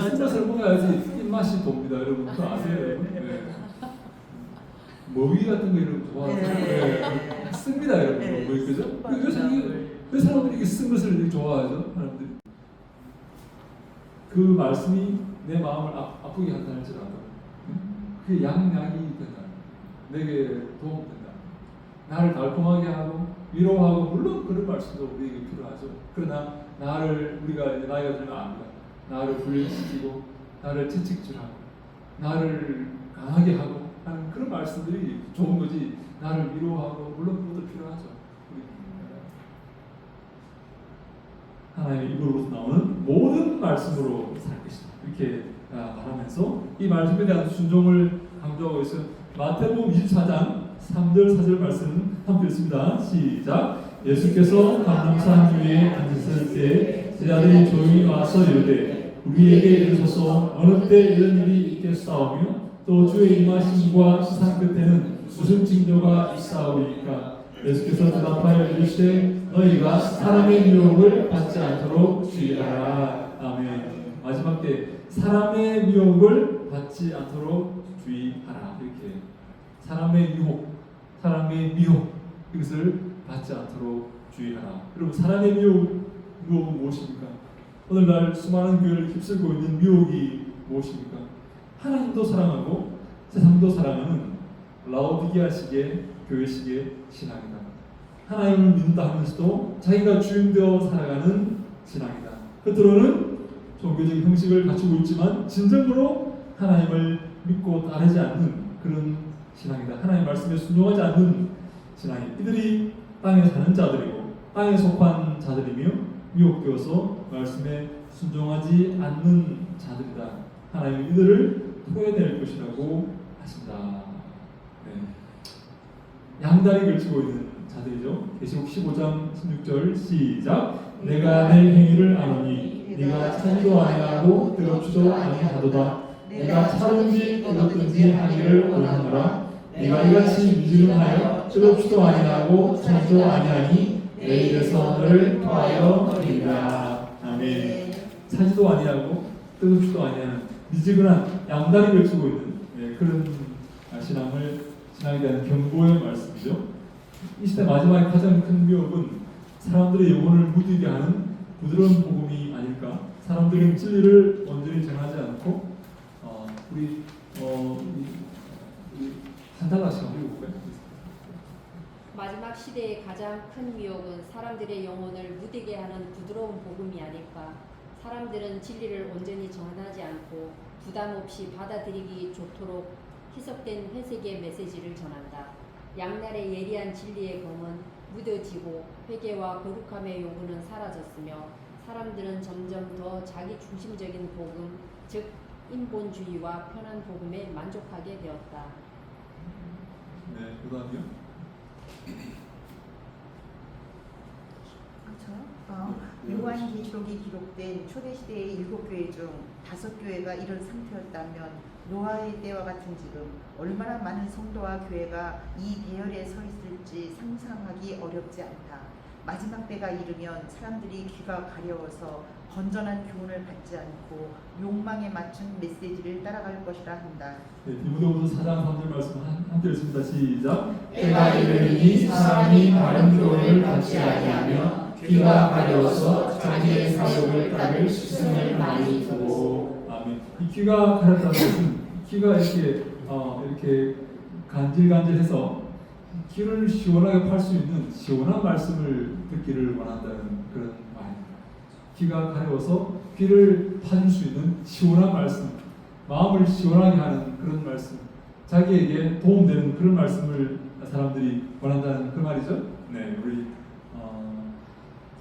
S1: 쓴 것을 먹어야지 입맛이 돕니다. 여러분 그거 아세요? 네. 머위 같은 거 이런 거 좋아하세요? 네. 씁니다 여러분. 뭐 그죠? 왜 사람들이 이렇게 쓴 것을 이렇게 좋아하죠? 사람들이 그 말씀이 내 마음을 아프게 한다 할지라도 그게 양약이 된다. 내게 도움된다. 나를 달콤하게 하고 위로하고 물론 그런 말씀도 우리에게 필요하죠. 그러나 우리가 이제 나이가 들면 압니다. 나를 불행시키고 나를 채찍질하고 나를 강하게 하고 하는 그런 말씀들이 좋은 거지. 나를 위로하고 물론 그것도 필요하죠. 하나님의 입으로부터 나오는 모든 말씀으로 살 것이다. 이렇게 말하면서 이 말씀에 대한 순종을 강조하고 있어요. 마태복음 24장 3절 4절 말씀 함께 읽습니다. 시작. 예수께서 감람산 위에 앉으실 때 제자들이 조용히 와서 이르되 우리에게 이르소서 어느 때 이런 일이 있겠사오며 또 주의 임하심과 시상 끝에는 무슨 징조가 있사오리까? 예수께서 대답하여 이르시되 너희가 사람의 유혹을 받지 않도록 주의하라. 아멘. 마지막 때 사람의 유혹을 받지 않도록 주의하라. 이렇게 사람의 미혹 이것을 받지 않도록 주의하라. 여러분 사람의 미혹은 무엇입니까? 오늘날 수많은 교회를 휩쓸고 있는 미혹이 무엇입니까? 하나님도 사랑하고 세상도 사랑하는 라오디게아식의 교회식의 신앙이다. 하나님을 믿는다 하면서도 자기가 주인되어 살아가는 신앙이다. 겉으로는 종교적인 형식을 갖추고 있지만 진정으로 하나님을 믿고 따르지 않는 그런 신앙이다. 하나님의 말씀에 순종하지 않는 신앙이 이들이 땅에 사는 자들이고 땅에 속한 자들이며 미혹되어서 말씀에 순종하지 않는 자들이다. 하나님은 이들을 토해낼 것이라고 하신다. 네. 양다리 걸치고 있는 자들이죠. 계시록 15장 16절 시작. 내가 내 행위를 아노니 네가 차지도 아니하고 뜨겁지도 아니하도다. 내가 차든지 뜨겁든지 하기를 원하노라. 네가 이같이 미지근하여 뜨겁지도 아니하고 차지도 아니하니 내 입에서 너를 토하여 버리리라. 아멘. 차지도 아니하고 뜨겁지도 아니하는 미지근한 양다리를 치고 있는 그런 신앙에 대한 경고의 말씀이죠. 이 시대 마지막에 가장 큰 위협은 사람들의 영혼을 무디게 하는 부드러운 복음이 아닐까. 사람들은 진리를 온전히 전하지 않고 우리 한 달러씩 한번 읽어볼까요?
S3: 마지막 시대의 가장 큰 위협은 사람들의 영혼을 무디게 하는 부드러운 복음이 아닐까. 사람들은 진리를 온전히 전하지 않고 부담 없이 받아들이기 좋도록 희석된 회색의 메시지를 전한다. 양날의 예리한 진리의 검은 무뎌지고 회개와 거룩함의 요구는 사라졌으며 사람들은 점점 더 자기 중심적인 복음, 즉 인본주의와 편한 복음에 만족하게 되었다.
S1: 네, 그다음이요.
S4: 요한계시록이 기록된 초대시대의 7교회 중 5교회가 이런 상태였다면 노아의 때와 같은 지금 얼마나 많은 성도와 교회가 이 대열에 서 있을지 상상하기 어렵지 않다. 마지막 때가 이르면 사람들이 귀가 가려워서 건전한 교훈을 받지 않고 욕망에 맞춘 메시지를 따라갈 것이라 한다.
S1: 네, 디모데후서 4장 3절 말씀 함께 읽습니다. 시작.
S5: 때가 이르니 사람이 바른 교훈을 받지 아니하며 귀가 가려워서 자기의 사욕을 따를 시선을 많이 두고.
S1: 아멘. 이 귀가 가렸다는 것은 귀가 이렇게 간질간질해서 귀를 시원하게 팔 수 있는 시원한 말씀을 듣기를 원한다는 그런 말입니다. 귀가 가려워서 귀를 파줄 수 있는 시원한 말씀, 마음을 시원하게 하는 그런 말씀, 자기에게 도움되는 그런 말씀을 사람들이 원한다는 그 말이죠. 네, 우리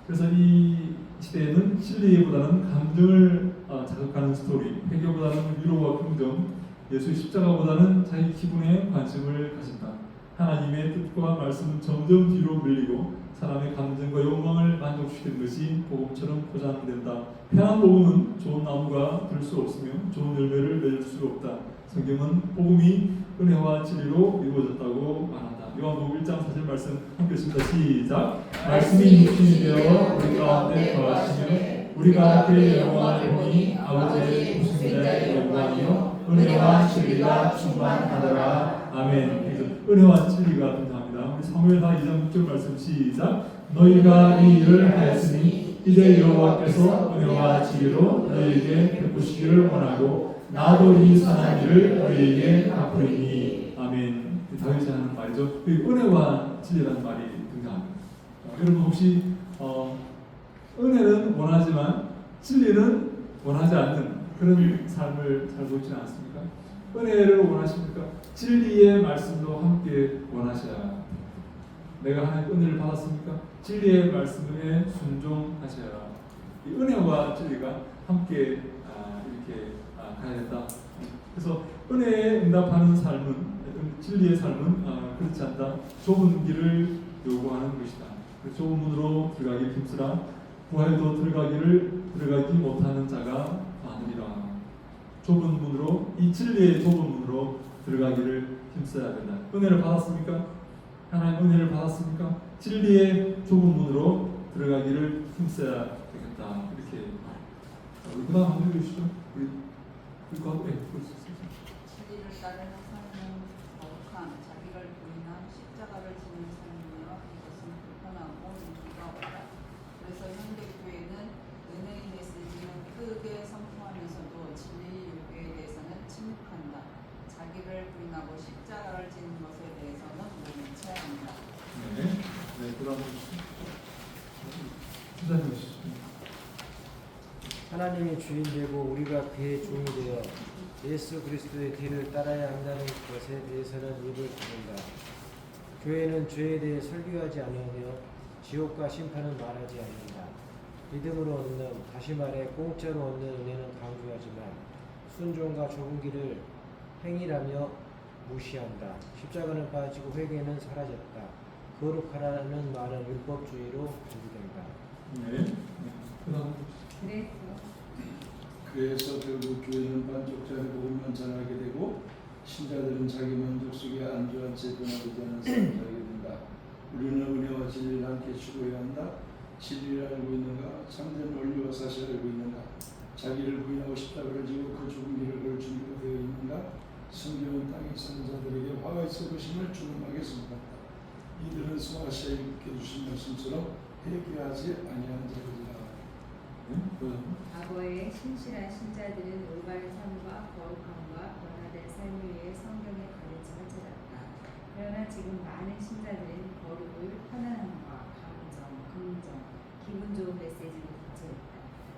S1: 그래서 이 시대에는 진리보다는 감정을 자극하는 스토리, 회개보다는 위로와 긍정, 예수의 십자가보다는 자기 기분에 관심을 가진다. 하나님의 뜻과 말씀은 점점 뒤로 밀리고 사람의 감정과 욕망을 만족시키는 것이 복음처럼 포장된다. 편한 복음은 좋은 나무가 될 수 없으며 좋은 열매를 맺을 수 없다. 성경은 복음이 은혜와 진리로 이루어졌다고 말한다. 요한복음 1장 4절 말씀 함께 읽습니다. 시작. 말씀이 육신이 되어 우리 가운데 거하시며 우리가 그의 영광을 보니 아버지의 독생자의 영광이요 은혜와 진리가 충만하더라. 아멘. 그래서 은혜와 진리가 등장합니다. 우리 사무엘하 2장 6절 말씀 시작. 너희가 이 일을 하였으니 이제 여호와께서 은혜와 진리로 너희에게 베푸시기를 원하고 나도 이 선한 일을 너희에게 갚으리니. 아멘. 다윗이 하는 말이죠. 은혜와 진리라는 말이 등장합니다. 여러분 혹시 은혜는 원하지만 진리는 원하지 않는 그런 삶을 살고 있지는 않습니까? 은혜를 원하십니까? 진리의 말씀도 함께 원하셔야 합니다. 내가 하나님의 은혜를 받았습니까? 진리의 말씀에 순종하셔야. 이 은혜와 진리가 함께 이렇게 가야 된다. 그래서 은혜에 응답하는 삶은, 진리의 삶은 그렇지 않다. 좁은 길을 요구하는 것이다. 좁은 문으로 들어가기 힘쓰라. 부활도 들어가기 못하는 자가 많으리라. 좁은 문으로, 이 진리의 좁은 문으로 들어가기를 힘써야 된다. 은혜를 받았습니까? 하나님 은혜를 받았습니까? 진리의 좁은 문으로 들어가기를 힘써야 되겠다. 이렇게 말합니다. 그 다음 한번 해주시죠. 우리 그거 볼 수 있어요.
S6: 진리를 따르는 삶은 거룩한 자기를 부인한 십자가를 지는 삶이며 이것은 불편하고 인기가 없다. 그래서 현대 교회는 은혜의 메시지는 크게 선포하면서도 진리의 요구에 대해서는 침묵한다. 자기를 부인하고 십자가를 지는 것에 대해서는 몸을 체합니다.
S1: 네, 그 다음 수장님 오시죠.
S7: 하나님이 주인 되고 우리가 그의 종이 되어 예수 그리스도의 뒤를 따라야 한다는 것에 대해서는 입을 닫는다. 교회는 죄에 대해 설교하지 않으며 지옥과 심판은 말하지 않는다. 믿음으로 얻는, 다시 말해 공짜로 얻는 은혜는 강조하지만 순종과 좁은 길을 행위라며 무시한다. 십자가는 빠지고 회개는 사라졌다. 거룩하라는 말은 율법주의로 분리된다.
S1: 네. 그다음
S8: 그래서 결국 교회는 반쪽짜리 복음만 전하게 되고 신자들은 자기 만족 속에 안주한 채 변화되지 않은 삶을 살게 된다. 우리는 은혜와 진리를 함께 추구해야 한다. 진리를 알고 있는가? 참된 원리와 사실을 알고 있는가? 자기를 부인하고 십자가를 지고 그 죽은 길을 걸 준비가 되어 있는가? 성경은 땅에 사는 자들에게 화가 있을 것임을 준엄하게 선포한다. 이들은 소아시아에 입게 주신 말씀처럼 회개하지 아니한 자들이라.
S9: 과거의 신실한 신자들은 올바른 삶과 거룩함과 변화된 삶을 위해 성경의 가르침을 찾았다. 그러나 지금 많은 신자들은 거룩을 편안함과 감정, 긍정, 기분 좋은 메시지로 대체했다.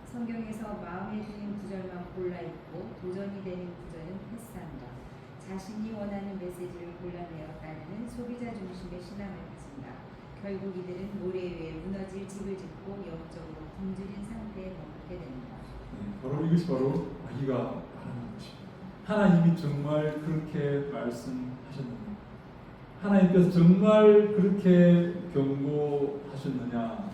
S9: 성경에서 마음에 드는 구절만 골라 읽고 도전이 되는 구절은 패스한다. 자신이 원하는 메시지를 골라내어 따르는 소비자 중심의 신앙을 가진다. 결국 이들은 모래 위에 무너질 집을 짓고 영적으로 굶주린 상태에 머물게 된다.
S1: 바로 이것이 바로 마귀가 말하는 것입니다. 하나님이 정말 그렇게 말씀하셨느냐? 하나님께서 정말 그렇게 경고하셨느냐?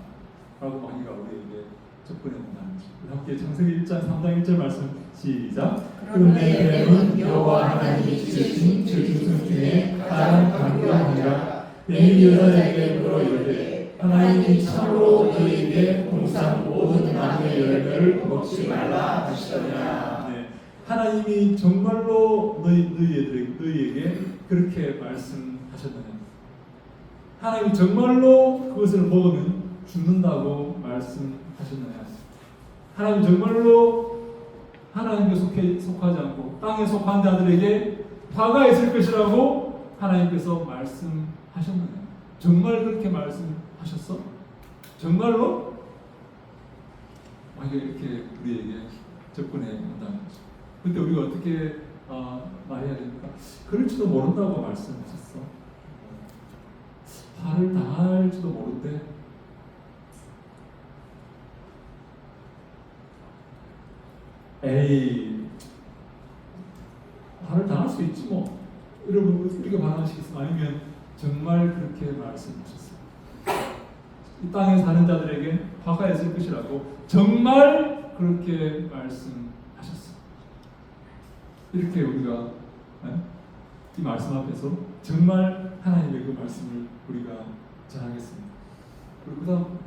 S1: 라고 마귀가 우리에게 접근해 본다는 것입니다. 함께 창세기 1장 3장 1절 말씀 시작.
S5: 그런데 뱀은 여호와 하나님이 지으신 들짐승 중에 가장 강교하니라. 뱀이 여자에게 물어 이르되 하나님이 참으로 너희에게 공상 모든 나무의 열매를 먹지 말라 하시더냐.
S1: 네, 하나님이 정말로 너희에게 그렇게 말씀하셨느냐? 하나님이 정말로 그것을 먹으면 죽는다고 말씀하셨느냐? 하나님 정말로 하나님께 속하지 않고 땅에 속한 자들에게 화가 있을 것이라고 하나님께서 말씀하셨느냐? 정말 그렇게 말씀하셨어? 정말로? 이렇게 우리에게 접근해 온다는 거죠. 근데 우리가 어떻게 말해야 됩니까? 그럴지도 모른다고 말씀하셨어. 화를 당할지도 모른대. 에이, 화를 당할 수 있지 뭐. 여러분 우리가 반항하시겠어요? 아니면 정말 그렇게 말씀하셨어요. 이 땅에 사는 자들에게 화가 있을 것이라고 정말 그렇게 말씀하셨어요. 이렇게 우리가 이 말씀 앞에서 정말 하나님의 그 말씀을 우리가 전하겠습니다. 그리고 그다음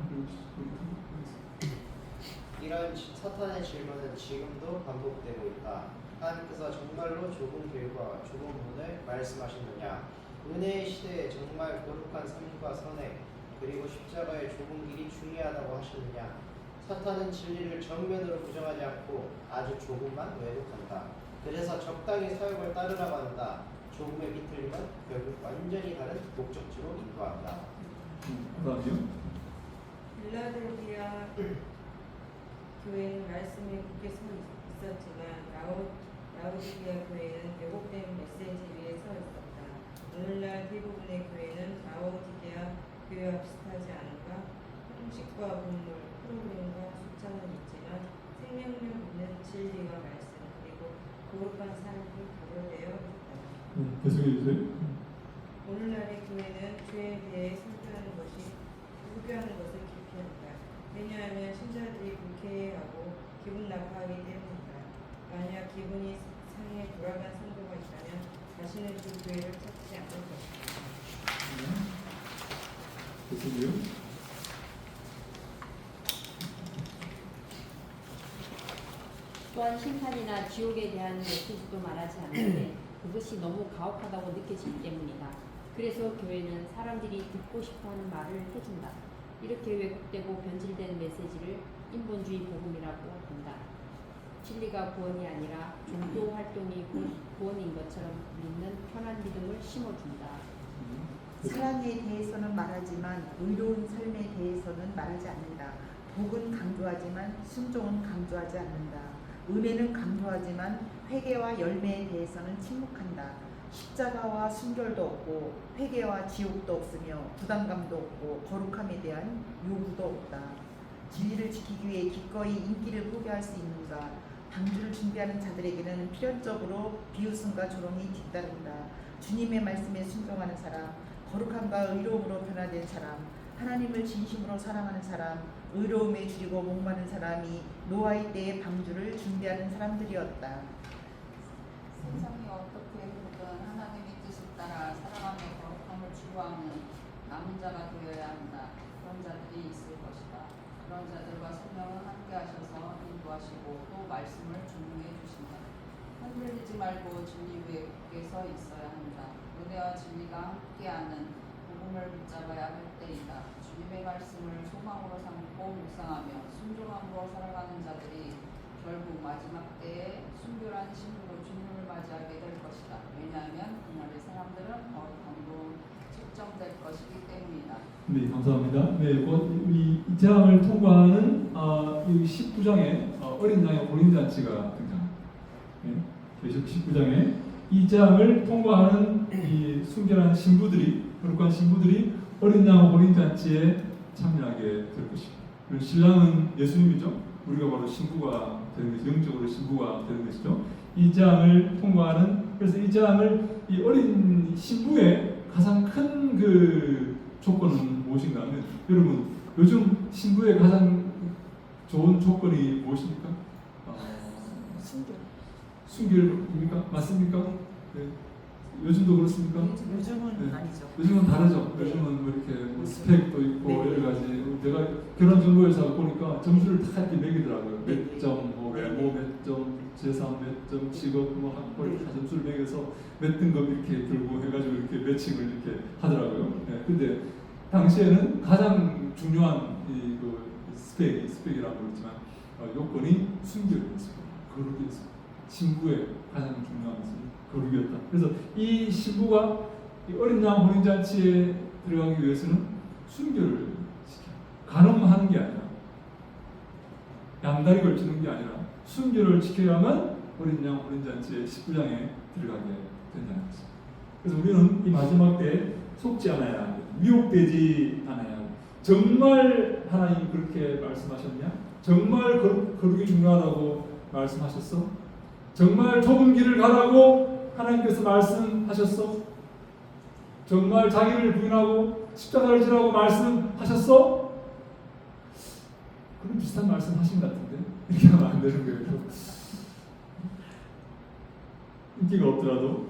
S10: 이런 사탄의 질문은 지금도 반복되고 있다. 하나님께서 정말로 좁은 길과 좁은 문을 말씀하시느냐? 은혜의 시대에 정말 거룩한 삶과 선행 그리고 십자가의 좁은 길이 중요하다고 하시느냐? 사탄은 진리를 정면으로 부정하지 않고 아주 조금만 왜곡한다. 그래서 적당히 사역을 따르라고 한다. 조금의 비틀림은 결국 완전히 다른 목적지로 인도한다.
S1: 그다음이요.
S9: 빌라델피아 교회는 말씀에 굳게 서 있었지만 라오디게아 교회는 왜곡된 메시지 위에 서 있었다. 오늘날 대부분의 교회는 라오디게아 교회와 비슷하지 않은가? 형식과 본물, 프로그램과 숫자는 있지만 생명력 있는 진리와 말씀 그리고 거룩한 삶이 가려되어 있다.
S1: 계속해 주세요.
S9: 오늘날의 교회는 죄에 대해 설교하는 것을 기피한다. 왜냐하면 신자들이 불쾌해하고 기분 나빠하기 때문이다. 만약 기분이 상해 돌아간 성도가 있다면 다시는 그 교회를 찾지 않을 것이다.
S1: 계속해요.
S3: 또한 심판이나 지옥에 대한 메시지도 말하지 않는데 그것이 너무 가혹하다고 느껴지기 때문이다. 그래서 교회는 사람들이 듣고 싶어하는 말을 해준다. 이렇게 왜곡되고 변질된 메시지를 인본주의 복음이라고 한다. 진리가 구원이 아니라 종교 활동이 구원인 것처럼 믿는 편한 믿음을 심어준다.
S4: 사랑에 대해서는 말하지만 의로운 삶에 대해서는 말하지 않는다. 복은 강조하지만 순종은 강조하지 않는다. 은혜는 강조하지만 회개와 열매에 대해서는 침묵한다. 십자가와 순결도 없고 회개와 지옥도 없으며 부담감도 없고 거룩함에 대한 요구도 없다. 진리를 지키기 위해 기꺼이 인기를 포기할 수 있는가? 방주를 준비하는 자들에게는 필연적으로 비웃음과 조롱이 뒤따른다. 주님의 말씀에 순종하는 사람, 거룩함과 의로움으로 변화된 사람, 하나님을 진심으로 사랑하는 사람, 의로움에 줄이고 목마른 사람이 노아의 때의 방주를 준비하는 사람들이었다.
S6: 세상이 어떻게 흐르든 하나님의 뜻을 따라 사랑하며 거룩함을 추구하는 남은 자가 되어야 한다. 그런 자들이 있을 것이다. 그런 자들과 성령은 함께 하셔서 인도하시고 또 말씀을 준비해 주신다. 흔들리지 말고 진리 위에 굳게 서 있어야 한다. 은혜와 진리가 함께하는 복음을 붙잡아야 할 때이다. 주님의 말씀을 소망으로 삼고 묵상하며 순종함으로 살아가는 자들이 결국 마지막 때에 순결한 신부로 주님을 맞이하게 될 것이다. 왜냐하면 그날의 사람들은 거룩함으로 측정될 것이기 때문이다.
S1: 네, 감사합니다. 네, 곧 이 재앙을 통과하는 이 19장에 어린 양의 혼인잔치가 등장합니다. 네, 계시록 19장에 이 재앙을 통과하는 이 순결한 신부들이, 거룩한 신부들이 어린 양 혼인잔치에 참여하게 될 것입니다. 그리고 신랑은 예수님이죠. 우리가 바로 신부가 되는 것이죠. 영적으로 신부가 되는 것이죠. 이 재앙을 통과하는, 그래서 이 재앙을 이 어린 신부의 가장 큰 그 조건은 무엇인가 하면, 여러분 요즘 신부의 가장 좋은 조건이 무엇입니까? 순결입니까? 맞습니까? 네. 요즘도 그렇습니까?
S4: 요즘은
S1: 네.
S4: 아니죠.
S1: 요즘은 다르죠. 요즘은 뭐 이렇게 뭐 스펙도 있고
S4: 네.
S1: 여러 가지. 내가 결혼정보회사 보니까 점수를 다 이렇게 매기더라고요.
S4: 네.
S1: 몇 점, 뭐
S4: 네.
S1: 외모 몇 점, 재산 몇 점, 직업, 뭐 학벌
S4: 네.
S1: 다 점수를 매겨서 몇 등급 이렇게 들고 해가지고 이렇게 매칭을 이렇게 하더라고요. 네. 근데 당시에는 가장 중요한 이그 스펙이라고 그러지만 요건이 순결이었어요. 거룩이었어요. 신부의 가장 중요한 것은 거룩이었다. 그래서 이 신부가 이 어린 양 혼인잔치에 들어가기 위해서는 순결을 지켜요. 간음하는 게 아니라, 양다리 걸치는 게 아니라 순결을 지켜야만 어린 양 혼인잔치의 19장에 들어가게 된다는 거죠. 그래서 우리는 이 마지막 때에 속지 않아야, 미혹되지 않아야. 정말 하나님 그렇게 말씀하셨냐? 정말 거룩이 중요하다고 말씀하셨어? 정말 좁은 길을 가라고 하나님께서 말씀하셨어? 정말 자기를 부인하고 십자가를 지라고 말씀하셨어? 그런 비슷한 말씀 하신 것 같은데 이렇게 하면 안 되는 거예요. 인기가 없더라도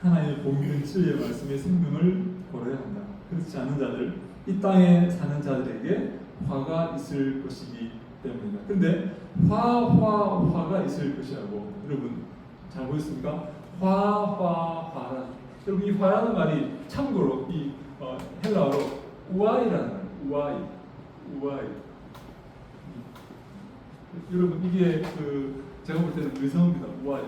S1: 하나님의 복음인 진리의 말씀의 생명을 걸어야 한다. 그렇지 않은 자들, 이 땅에 사는 자들에게 화가 있을 것이기 때문이다. 근데 화가 있을 것이라고 여러분 잘 보였습니까? 화라. 여러분 이 화라는 말이 참고로 이 헬라어로 우아이라는 말이에요. 우아이. 여러분 이게 그 제가 볼 때는 의성어입니다. 우아이.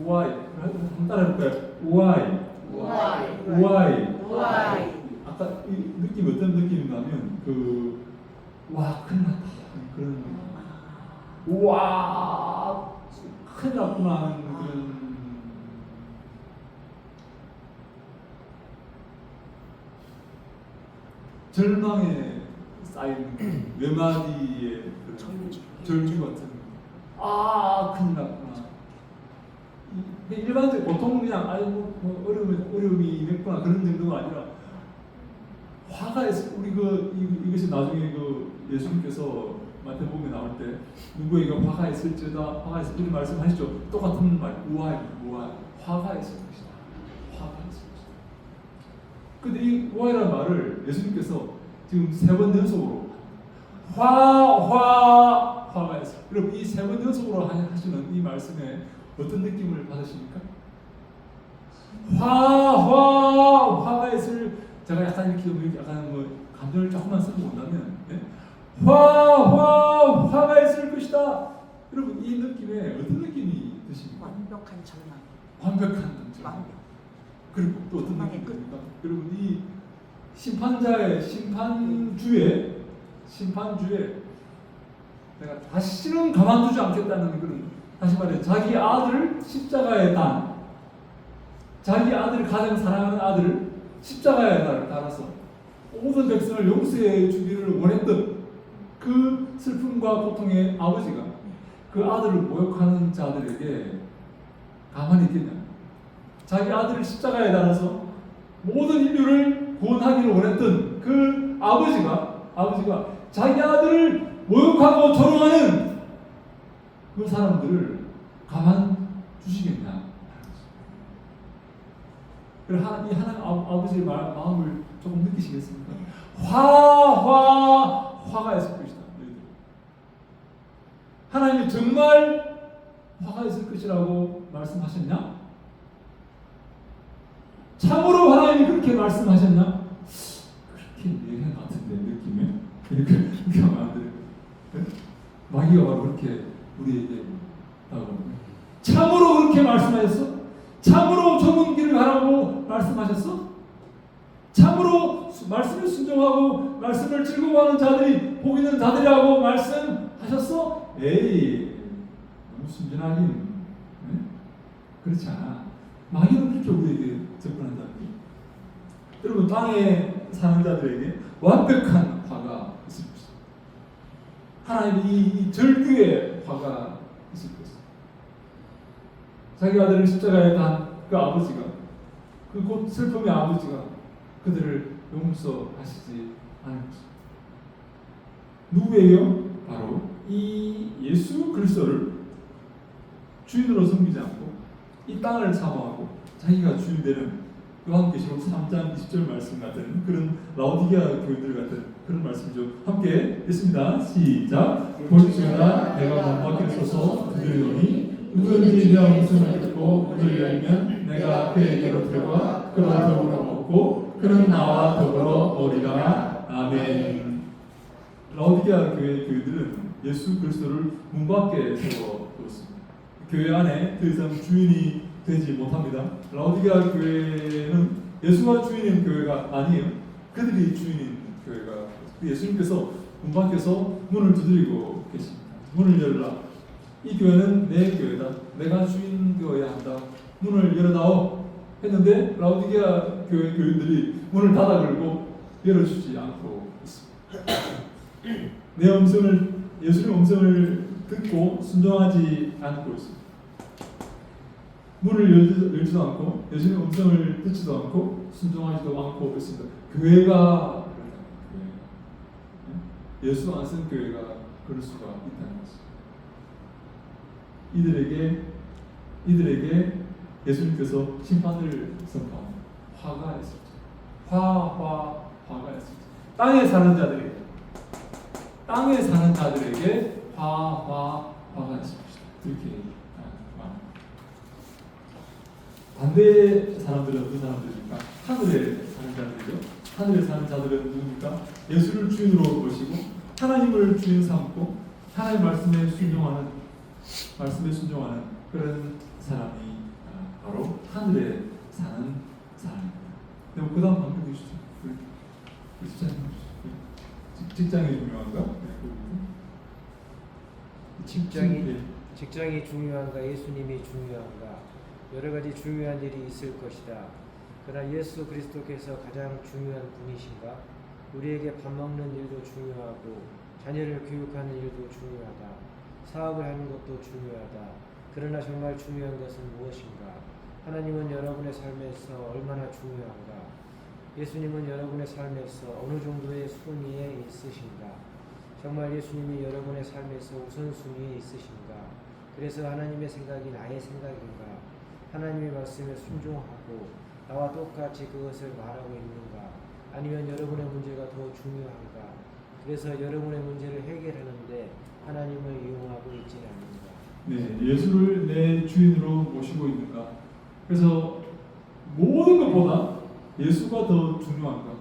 S1: 우아이. 한번 따라해볼까요? 우아이. 아까 이 느낌 어떤 느낌인가면 와 큰일 났다 그런 와 큰일 났구나 하는 그런 절망에 쌓인 외마디의 절규 같은 큰일 났구나. 일반적으로 보통 그냥 아이고 뭐 어려움이 있겠구나 그런 정도가 아니라 화가 있어. 우리 이것이 나중에 예수님께서 마태복음에 나올 때 누구에게 화가 있을지다 화가 있을 이런 말씀하시죠. 똑같은 말 우아이 화가 있을 것이다. 근데 이 우아이라는 말을 예수님께서 지금 3번 연속으로 화가 있어. 여러분 이 3번 연속으로 하시는 이 말씀에 어떤 느낌을 받으십니까? 화가 있을. 제가 약간 이렇게 약간 뭐 감정을 조금만 쓰고 본다면 화가 있을 것이다. 여러분 이 느낌에 어떤 느낌이 드십니까?
S4: 완벽한 절망.
S1: 완벽한 절망. 그리고 또 어떤 느낌이 듭니까? 여러분 이 심판주에 내가 다시는 가만두지 않겠다는 그런, 다시 말해 자기 아들을 십자가에 자기 아들을 가장 사랑하는 아들을 십자가에 달아서 모든 백성을 용서해 주기를 원했던 그 슬픔과 고통의 아버지가 그 아들을 모욕하는 자들에게 가만히 있겠냐? 자기 아들을 십자가에 달아서 모든 인류를 구원하기를 원했던 그 아버지가
S2: 자기 아들을 모욕하고 조롱하는 그 사람들을 가만 두시겠냐? 이 하나님 아버지의 마음을 조금 느끼시겠습니까? 화가 있을 것이다. 하나님이 정말 화가 있을 것이라고 말씀하셨냐? 참으로 하나님이 그렇게 말씀하셨나? 그렇게 얘기한 것 같은데 느낌에 그렇게 하면 안 돼요. 마귀가 바로 그렇게 우리에게 다가옵니다. 참으로 그렇게 말씀하셨어? 참으로 좁은 길을 가라고 말씀하셨어? 참으로 말씀을 순종하고 말씀을 즐거워하는 자들이 복 있는 자들이라고 말씀하셨어? 에이, 너무 순진하긴. 네? 그렇지 않아. 마귀는 그렇게 우리에게 접근한다. 여러분, 땅에 사는 자들에게 완벽한 화가 있을 것이다. 하나님의 이 절규의 화가 있을 것이다. 자기 아들을 십자가에 단 그 아버지가, 그 곧 슬픔의 아버지가 그들을 용서하시지 않을 것이다. 누구예요? 바로 이 예수 그리스도를 주인으로 섬기지 않고 이 땅을 사모하고 자기가 주인 되는 요한계시록 3장 20절 말씀 같은 그런 라오디게아 교인들 같은 그런 말씀이죠. 함께 읽습니다. 시작. 볼지어다 내가 문 밖에 서서 두드리노니 누구든지 내 음성을 듣고 문을 열면 내가 그에게로 들어가 그와 더불어 먹고 그는 나와 더불어 먹으리라. 아멘. 라오디게아 교회 교인들은 예수 그리스도를 문 밖에 세워두었습니다. 교회 안에 더 이상 주인이 되지 못합니다. 라오디게아 교회는 예수가 주인인 교회가 아니에요. 그들이 주인인 교회가 예수님께서 문 밖에서 문을 두드리고 계십니다. 문을 열라. 이 교회는 내 교회다. 내가 주인 되어야 한다. 문을 열어다오 했는데 라오디게아 교회 교인들이 문을 닫아 걸고 열어주지 않고 있습니다. 내 음성을 예수님의 음성을 듣고 순종하지 않고 있습니다. 문을 열지도 않고 예수님의 음성을 듣지도 않고 순종하지도 않고 있습니다. 교회가 예수 안 쓴 교회가 그럴 수가 있다는 것입니다. 이들에게 예수님께서 심판을 선포합니다. 화가 있었죠. 화가 있었죠. 땅에 사는 자들에게 화가 있을 것이다. 이렇게 말합니다. 반대 사람들은 어떤 사람들입니까? 하늘에 사는 자들이죠. 하늘에 사는 자들은 누굽니까? 예수를 주인으로 모시고 하나님을 주인 삼고 하나님 말씀에 순종하는 그런 사람이 바로 하늘에 사는 사람입니다. 네, 그 다음 방금 주시죠. 직장이 중요한가?
S7: 직장이 중요한가? 예수님이 중요한가? 여러 가지 중요한 일이 있을 것이다. 그러나 예수 그리스도께서 가장 중요한 분이신가? 우리에게 밥 먹는 일도 중요하고 자녀를 교육하는 일도 중요하다. 사업을 하는 것도 중요하다. 그러나 정말 중요한 것은 무엇인가? 하나님은 여러분의 삶에서 얼마나 중요한가? 예수님은 여러분의 삶에서 어느 정도의 순위에 있으신가? 정말 예수님이 여러분의 삶에서 우선순위에 있으신가? 그래서 하나님의 생각이 나의 생각인가? 하나님의 말씀에 순종하고 나와 똑같이 그것을 말하고 있는가? 아니면 여러분의 문제가 더 중요한가? 그래서 여러분의 문제를 해결하는데 하나님을 이용하고 있지는 않는가?
S2: 네, 예수를 내 주인으로 모시고 있는가? 그래서 모든 것보다 예수가 더 중요한가?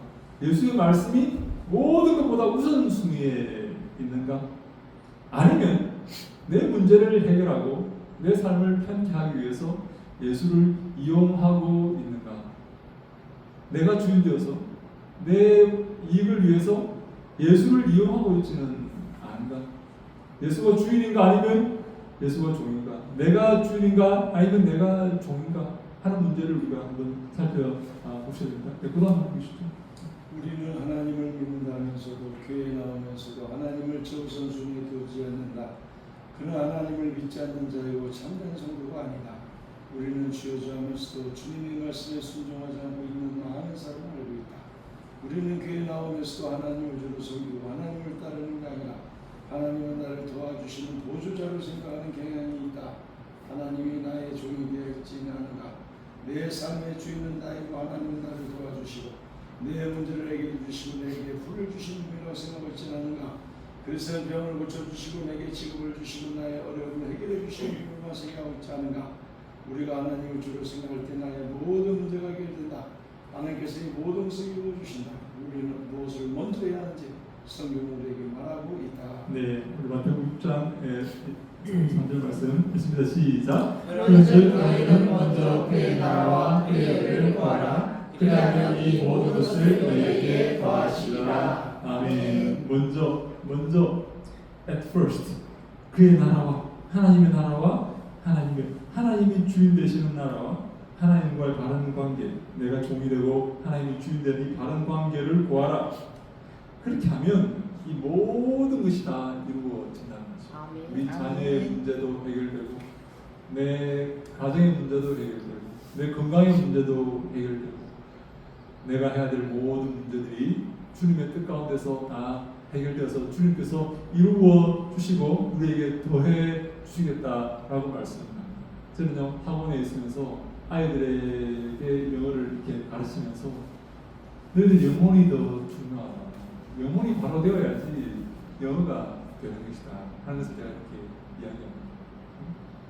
S2: 예수의 말씀이 모든 것보다 우선순위에 있는가? 아니면 내 문제를 해결하고 내 삶을 편케하기 위해서 예수를 이용하고 있는가? 내가 주인 되어서 내 이익을 위해서 예수를 이용하고 있지는 않은가? 예수가 주인인가 아니면 예수가 종인가? 내가 주인인가 아니면 내가 종인가? 하는 문제를 우리가 한번 살펴보셔야 됩니다. 그 다음 보시죠.
S8: 우리는 하나님을 믿는다면서도 교회에 나오면서도 하나님을 최우선순위에 두지 않는다. 그는 하나님을 믿지 않는 자이고 참된 성도가 아니다. 우리는 주여주하면서도 주님의 말씀에 순종하지 않고 있는 많은 사람을 알고 있다. 우리는 교회 나오면서도 하나님을 주로 섬기고 하나님을 따르는 게 아니라 하나님은 나를 도와주시는 보조자로 생각하는 경향이 있다. 하나님이 나의 종이 되었지 않은가. 내 삶의 주인은 나이고 하나님은 나를 도와주시고 내 문제를 해결해 주시고 내게 풀을 주시는 분이라고 생각하고 있지 않은가. 그래서 병을 고쳐주시고 내게 직업을 주시고 나의 어려움을 해결해 주시는 분만 생각하고 있지 않은가. 우리가 하나님을 주로 생각할 때 나의 모든 문제가 해결된다. 하나님께서 이 모든 것을 이루어주신다. 우리는 무엇을 먼저 해야 하는지 성경은 우리에게 말하고 있다.
S1: 네, 우리 마태복음 6장 3절 말씀 읽습니다. 시작.
S5: 그런즉 너희는 먼저 그의 나라와 그의 의를 구하라. 그리하면 이 모든 것을 너희에게 더하시리라.
S1: 아멘. 먼저 at first 그의 나라와 하나님의 나라와 하나님이 주인 되시는 나라와 하나님과의 바른 관계, 내가 종이 되고 하나님이 주인 되는 이 바른 관계를 구하라. 그렇게 하면 이 모든 것이 다 이루어진다는 거죠.
S3: 아멘.
S1: 우리 자녀의 문제도 해결되고 내 가정의 문제도 해결되고 내 건강의 문제도 해결되고 내가 해야 될 모든 문제들이 주님의 뜻 가운데서 다 해결되어서 주님께서 이루어 주시고 우리에게 더해 주시겠다라고 말씀합니다. 저는요 학원에 있으면서 아이들에게 영어를 이렇게 가르치면서 너희들 영혼이 더 중요하다. 영혼이 바로 되어야지 영어가 되는 것이다 하는 것을 제가 이렇게 이야기합니다.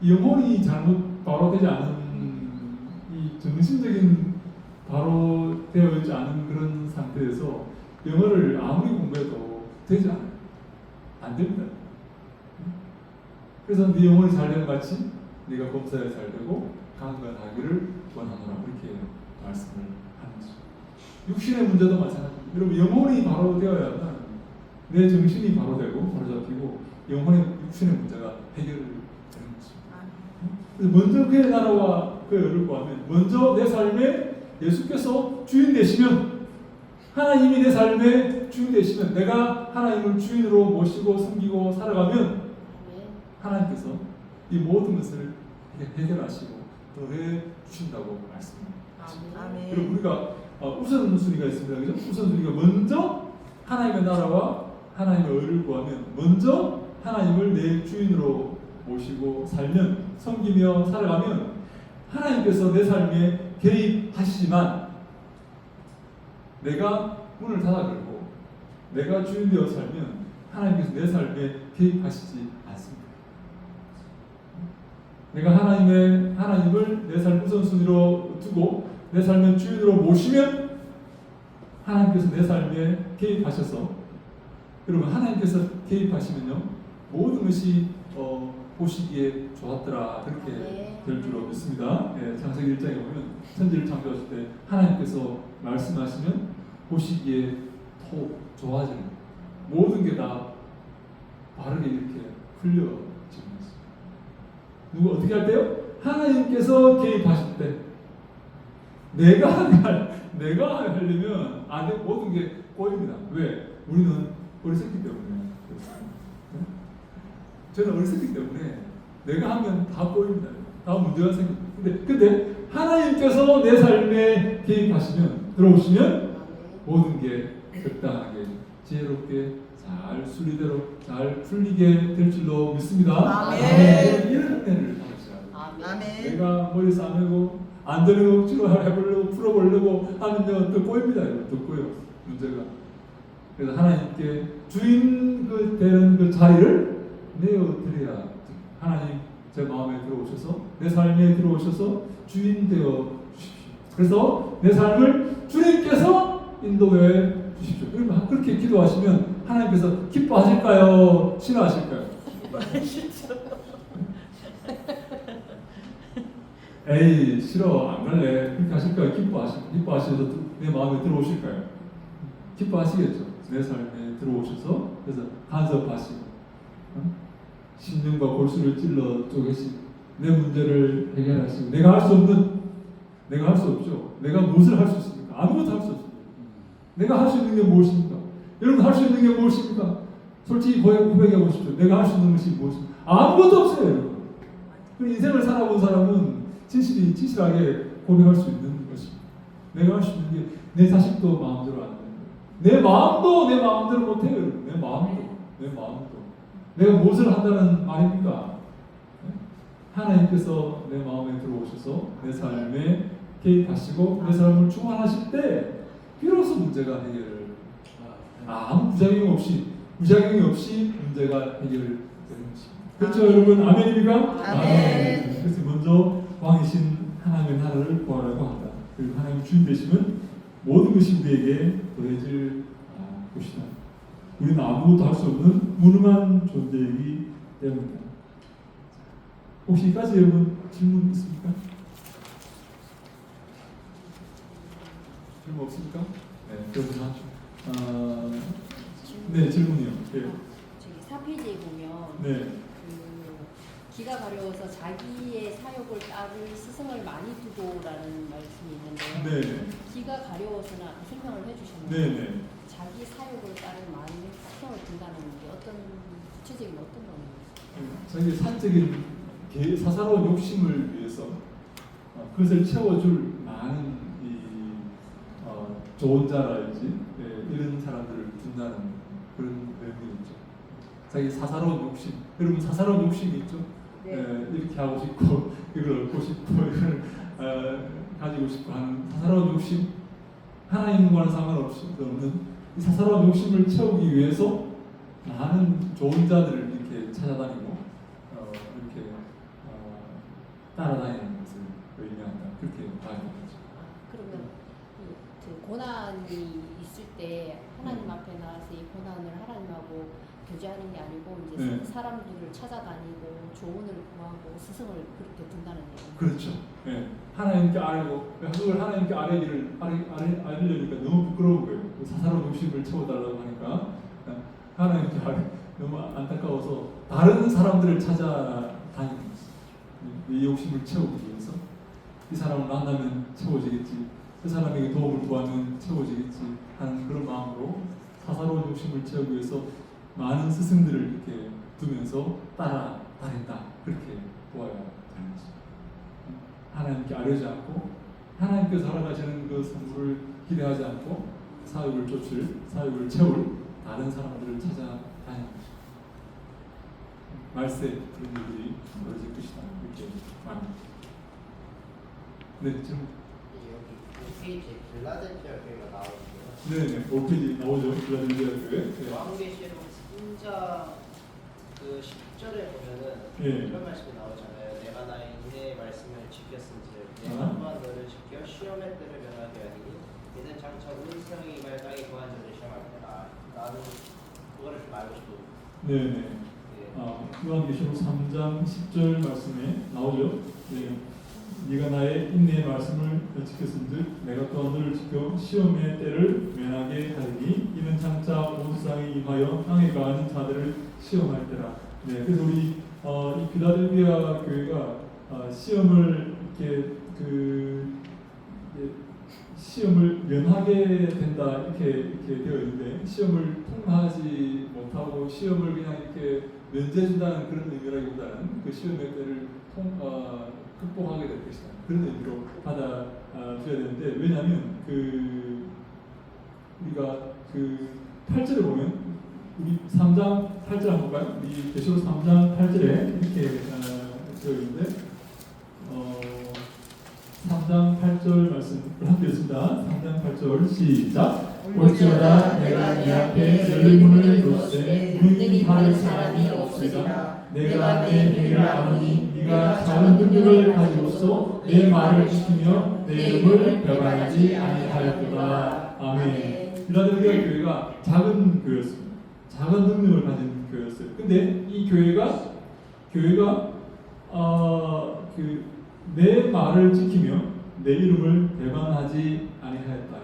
S1: 이 영혼이 잘못 바로 되지 않은 이 정신적인 바로 되어 있지 않은 그런 상태에서 영어를 아무리 공부해도 되지 않아요. 안 됩니다. 그래서 네 영혼이 잘 되는 것 같이 네가 검사에 잘 되고 강건하기를 원하노라 그렇게 말씀을 하는 거죠. 육신의 문제도 마찬가지입니다. 여러분 영혼이 바로 되어야만 내 정신이 바로 되고 바로 잡히고 영혼의 육신의 문제가 해결되는 거죠. 그래서 먼저 그의 나라와 그의 의를 구하면 먼저 내 삶에 예수께서 주인 되시면 하나님이 내 삶의 주인 되시면 내가 하나님을 주인으로 모시고 섬기고 살아가면 하나님께서 이 모든 것을 해결하시고 더해 주신다고 말씀합니다.
S4: 아멘.
S1: 그리고 우리가 우선순위가 있습니다. 그죠? 우선순위가 먼저 하나님의 나라와 하나님의 의를 구하면 먼저 하나님을 내 주인으로 모시고 살면 섬기며 살아가면 하나님께서 내 삶에 개입하시지만 내가 문을 닫아 걸고 내가 주인 되어 살면 하나님께서 내 삶에 개입하시지 않습니다. 내가 하나님을 내 삶 우선순위로 두고 내 삶의 주인으로 모시면 하나님께서 내 삶에 개입하셔서 여러분 하나님께서 개입하시면요 모든 것이 보시기에 좋았더라 그렇게 될 줄로 믿습니다. 예, 창세기 1장에 보면 천지를 창조하실 때 하나님께서 말씀하시면 보시기에 더 좋아지는 모든 게 다 바르게 이렇게 흘려지는 것입니다. 누가 어떻게 할 때요? 하나님께서 개입하실 때 내가 하려면 안 돼. 모든 게 꼬입니다. 왜? 우리는 어리석기 때문에. 저는 어리석기 때문에 내가 하면 다 꼬입니다. 다 문제가 생깁니다. 근데 하나님께서 내 삶에 개입하시면 들어오시면 모든 게 적당하게 지혜롭게 잘 순리대로 잘 풀리게 될 줄로 믿습니다.
S4: 아멘.
S1: 이런 은혜를 받으셔야
S4: 아멘.
S1: 내가 머리 싸매고 안 되는 거 억지로 해보려고 풀어보려고 하면요 더 꼬입니다. 더 꼬여 문제가. 그래서 하나님께 주인 되는 그 자리를 내어드려야 하나님 제 마음에 들어오셔서 내 삶에 들어오셔서 주인 되어 주십시오. 그래서 내 삶을 주님께서 인도해 주십시오. 그렇게 기도하시면 하나님께서 기뻐하실까요? 싫어하실까요? 에이 싫어 안 갈래 그렇게 하실까요? 기뻐하셔서 내 마음에 들어오실까요? 기뻐하시겠죠. 내 삶에 들어오셔서 그래서 간섭하시고 신념과 골수를 찔러 쪼개시고 내 문제를 해결하시고 내가 할 수 없죠. 내가 무엇을 할 수 있습니까? 아무것도 할 수 없습니다. 내가 할 수 있는 게 무엇입니까? 여러분 할 수 있는 게 무엇입니까? 솔직히 고백해 보십시오. 내가 할 수 있는 것이 무엇입니까? 아무것도 없어요. 여러분. 인생을 살아본 사람은 진실하게 고백할 수 있는 것입니다. 내가 할 수 있는 게 내 자식도 마음대로 안 되는 거예요.
S2: 내 마음도 내 마음대로 못해요. 여러분. 내 마음도. 내가 무엇을 한다는 말입니까? 하나님께서 내 마음에 들어오셔서 내 삶에 개입하시고 내 삶을 충만하실 때 비로소 문제가 해결을 아무 부작용 없이 문제가 해결되는 것입니다. 그렇죠, 여러분? 아멘입니까?
S4: 아멘.
S2: 그래서 먼저 왕이신 하나님의 나라를 구하려고 한다. 그리고 하나님 주인 되시면 모든 것이 우리에게 더해질 것이다. 우리는 아무것도 할 수 없는 무능한 존재이기 때문이다. 혹시 여기까지 여러분 질문 있습니까? 질문 없습니까? 네, 그러면 네, 질문이요. 네.
S3: 저기 4페이지에 보면
S2: 네.
S3: 기가 가려워서 자기의 사욕을 따를 스승을 많이 두고라는 말씀이 있는데요.
S2: 네.
S3: 기가 가려워서는 아까 설명을 해주셨는데
S2: 네.
S3: 자기 사욕을 따를 많이 스승을 둔다는 게 어떤 구체적인 어떤 거예요?
S2: 자기 사적인 사사로운 욕심을 위해서 그것을 채워줄 많은 좋은 자라든지 이런 사람들을 둔다는 그런 의미죠. 자기 사사로운 욕심. 여러분 사사로운 욕심이 있죠?
S3: 네.
S2: 이렇게 하고 싶고 이걸 얻고 싶고 이걸 가지고 싶고 하는 사사로운 욕심. 하나님과는 상관없이 없는 이 사사로운 욕심을 채우기 위해서 많은 좋은 자들을 이렇게 찾아다니고 이렇게 따라다니는 것을 의미한다. 그렇게 봐야 되죠.
S3: 그러면 그 고난이 있을 때 하나님 앞에 나와서 이 고난을 하나님하고 교제하는 게 아니고 이제
S2: 네.
S3: 사람들을 찾아다니고 조언을 구하고 스승을 그렇게 둔다는 얘기예요.
S2: 그렇죠. 네. 하나님께 아뢰고 그걸 하나님께 아뢰려니까 너무 부끄러운 거예요. 사사로운 욕심을 채워달라고 하니까 하나님께 너무 안타까워서 다른 사람들을 찾아다니는 거죠. 이 욕심을 채우기 위해서 이 사람을 만나면 채워지겠지, 그 사람에게 도움을 구하면 채워지겠지 하는 그런 마음으로 사사로운 욕심을 채우기 위해서 많은 스승들을 이렇게 두면서 따라다닌다. 그렇게 보아야 되는 거죠. 하나님께 아뢰지 않고 하나님께서 허락하시는 그 선물을 기대하지 않고 사역을 채울 다른 사람들을 찾아다니는 거죠. 말세 그런 일들이 벌어질 것이다. 이렇게 말합니다. 네, 지금
S10: 여기 페이지 빌라델피아 교회가 나오는데요.
S2: 네네, 5페이지 나오죠. 빌라델피아 교회. 네.
S10: 요한계시록 3장 그 10절에 보면은
S2: 예.
S10: 이런 말씀이 나오잖아요. 내가 나의 인내의 말씀을 지켰은즉 내가 또한 너를 지켜 시험의 때를 면하게 하리니 이는 장차 운성이 임할 땅에 거한 자를 시험할 거다. 나는 그거를 좀 알고 싶고.
S2: 네네. 요한계시록 3장 10절 말씀에 나오죠. 네. 네가 나의 인내의 말씀을 지켰은즉 내가 또한 너를 지켜 시험의 때를 면하게 하리니 이는 장차 온 세상에 임하여 땅에 거하는 자들을 시험할 때라. 네, 그래서 우리 이 필라델피아 교회가 시험을 이렇게 시험을 면하게 된다 이렇게 되어 있는데 시험을 통과하지 못하고 시험을 그냥 이렇게 면제해준다는 그런 의미라기보다는 그 시험의 때를 극복하게 될 것이다. 그런 의미로 받아줘야 되는데 되냐면 우리가 8절에 보면 우리 3장 8절 한번 볼까요? 우리 계시록 3장 8절에 이렇게 되어 있는데 3장 8절 말씀을 함께 읽습니다. 3장 8절 시작.
S5: 올지어다 내가 네 앞에 너희 문을 놓으되 문이 닫을 사람이 없으리라. 내가 내 배를 아노니 네가 작은 능력을 가지고서 내 말을 지키며 내 이름을 배반하지 아니하였도다.
S2: 아멘. 필라델피아 교회가 작은 교회였습니다. 작은 능력을 가진 교회였어요. 근데 이 교회가 내 말을 지키며 내 이름을 배반하지 아니하였다.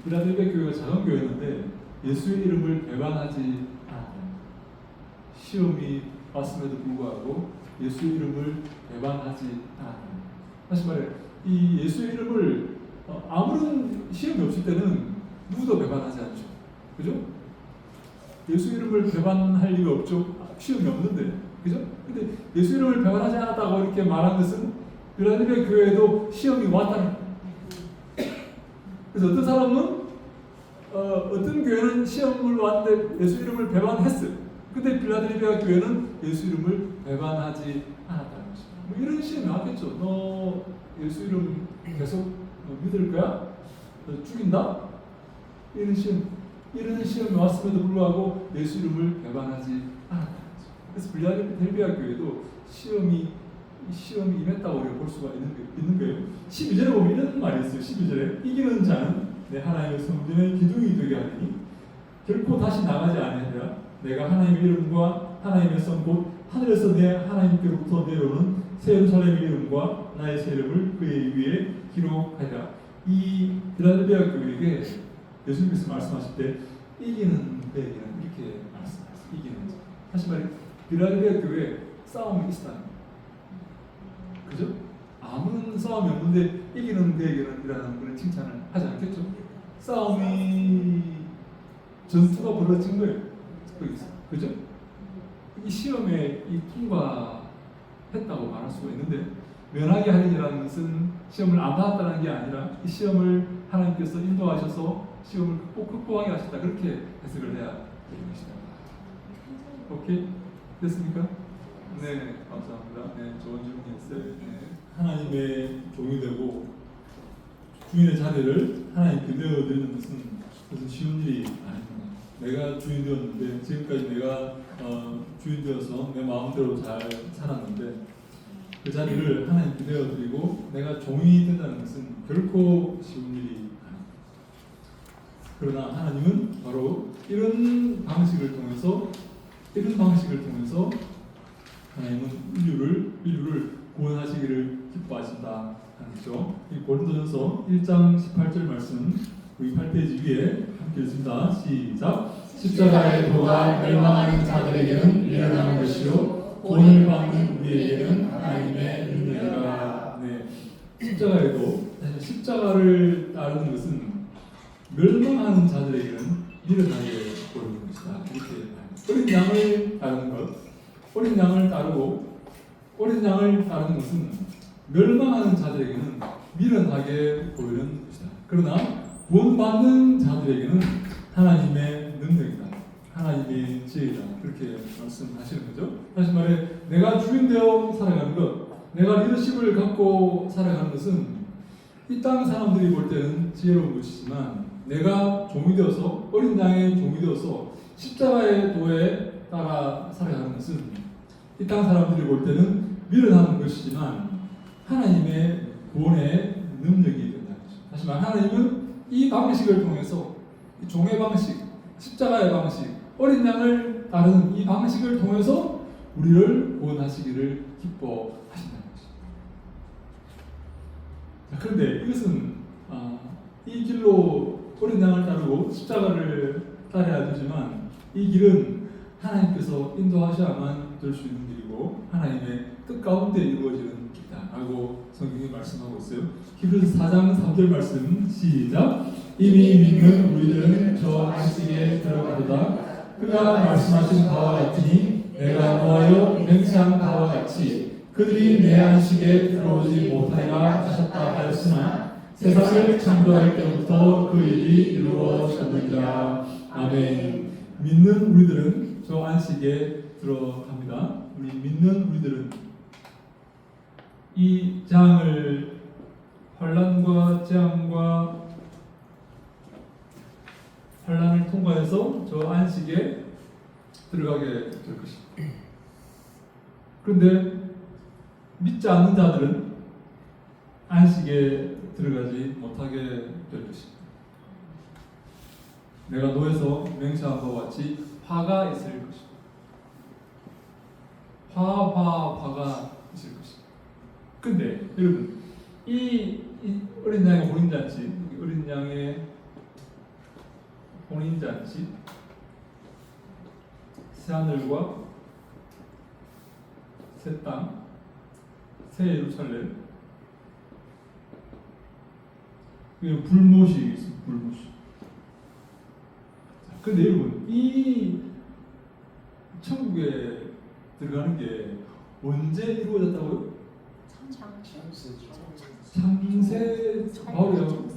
S2: 필라델피아 교회가 작은 교회였는데 예수의 이름을 배반하지 않았다. 시험이 왔음에도 불구하고 예수의 이름을 배반하지 않았다. 다시 말해, 이 예수의 이름을 아무런 시험이 없을 때는 누구도 배반하지 않죠. 그죠? 예수 이름을 배반할 리가 없죠. 시험이 없는데. 그죠? 근데 예수 이름을 배반하지 않았다고 이렇게 말한 것은 필라델피아 교회에도 시험이 왔다는 거예요. 그래서 어떤 사람은 어떤 교회는 시험을 왔는데 예수 이름을 배반했어요. 근데 빌라델비아 교회는 예수 이름을 배반하지 않았다는 것입니다. 뭐 이런 시험이 왔겠죠. 너 예수 이름 계속 믿을 거야? 너 죽인다? 이런 시험이 왔음에도 불구하고 예수 이름을 배반하지 않았다는 거죠. 그래서 빌라델비아 교회도 시험이 임했다고 우리가 볼 수가 있는 거예요. 12절에 보면 이런 말이 있어요. 12절에 이기는 자는 내 하나님의 성전의 기둥이 되게 하리니 결코 다시 나가지 아니하리라. 내가 하나님의 이름과 하나님의 성 곧 하늘에서 내 하나님께로부터 내려오는 새 예루살렘의 이름과 나의 새 이름을 그의 위에 기록하리라. 이 빌라델비아 교회에게 예수님께서 말씀하실 때 이기는 배에게는 이렇게 말씀하셨어요. 이기는 자. 다시 말해 빌라델비아 교회에 싸움이 있었다는 거예요. 그죠? 아무런 싸움이 없는데 이기는 배에게는 이라는 그런 칭찬을 하지 않겠죠? 싸움이 전투가 벌어진 거예요. 거기서. 그죠? 이 시험에 통과했다고 말할 수가 있는데 면하게 하리라는 것은 시험을 안 받았다는 게 아니라 이 시험을 하나님께서 인도하셔서 시험을 극복하게 하셨다. 그렇게 해석을 해야 되는 것이다. 오케이? 됐습니까? 네, 감사합니다. 네, 좋은 질문이었어요. 네. 하나님의 종이 되고 주인의 자리를 하나님께 내어드리는 것은 쉬운 일이 아닙니다. 내가 주인 되었는데 지금까지 내가 주인 되어서 내 마음대로 잘 살았는데 그 자리를 하나님께 내어드리고 내가 종이 된다는 것은 결코 쉬운 일이 아닙니다. 그러나 하나님은 바로 이런 방식을 통해서 하나님은 인류를 구원하시기를 기뻐하신다 하는 것이죠. 이 고린도전서 1장 18절 말씀 우리 8페이지 위에 함께 읽습니다. 시작.
S5: 십자가의 도가 멸망하는 자들에게는 일어나는 것이요 구원을 받는 우리에게는 하나님의 능력이라.
S2: 네, 십자가를 따르는 것은 멸망하는 자들에게는 일어나게 보이는 것이다. 이렇게 어린 양을 따르는 것, 어린 양을 따르는 것은 멸망하는 자들에게는 미련하게 보이는 것이다. 그러나 구원받는 자들에게는 하나님의 능력이다. 하나님의 지혜이다. 그렇게 말씀하시는 거죠. 다시 말해 내가 주인 되어 살아가는 것, 내가 리더십을 갖고 살아가는 것은 이 땅 사람들이 볼 때는 지혜로운 것이지만 내가 종이 되어서 어린 양의 종이 되어서 십자가의 도에 따라 살아가는 것은 이 땅 사람들이 볼 때는 미련한 것이지만 하나님의 구원의 능력이 된다는 것이죠. 다시 말해 하나님은 이 방식을 통해서 이 종의 방식, 십자가의 방식, 어린 양을 따르는 이 방식을 통해서 우리를 구원하시기를 기뻐하신다는 것입니다. 그런데 이것은 이 길로 어린 양을 따르고 십자가를 따라야 되지만 이 길은 하나님께서 인도하셔야만 될 수 있는 길이고 하나님의 뜻 가운데 이루어지는 길이다라고 성경이 말씀하고 있어요. 히브리서 4장 3절 말씀 시작.
S5: 이미 믿는 우리들은 저 안식에 들어가도다. 그가 말씀하신 바와 같으니 내가 노하여 맹세한 바와 같이 그들이 내 안식에 들어오지 못하리라 하셨다 하였으나 세상을 창조할 때부터 그 일이 이루어졌느니라. 아멘.
S2: 믿는 우리들은 저 안식에 들어갑니다. 우리 믿는 우리들은 이 재앙을 환난과 재앙과 환난을 통과해서 저 안식에 들어가게 될 것입니다. 그런데 믿지 않는 자들은 안식에 들어가지 못하게 될 것입니다. 내가 노에서 맹세한 바와 같이 화가 있을 것입니다. 화가 있을 것입니다. 근데 여러분 이 어린 양의 혼인잔치, 어린 양의 혼인잔치, 새하늘과 새 땅, 새 예루살렘, 불못이 있습니다. 불못이. 근데 여러분 이 천국에 들어가는 게 언제 이루어졌다고요? 창세 바울이요.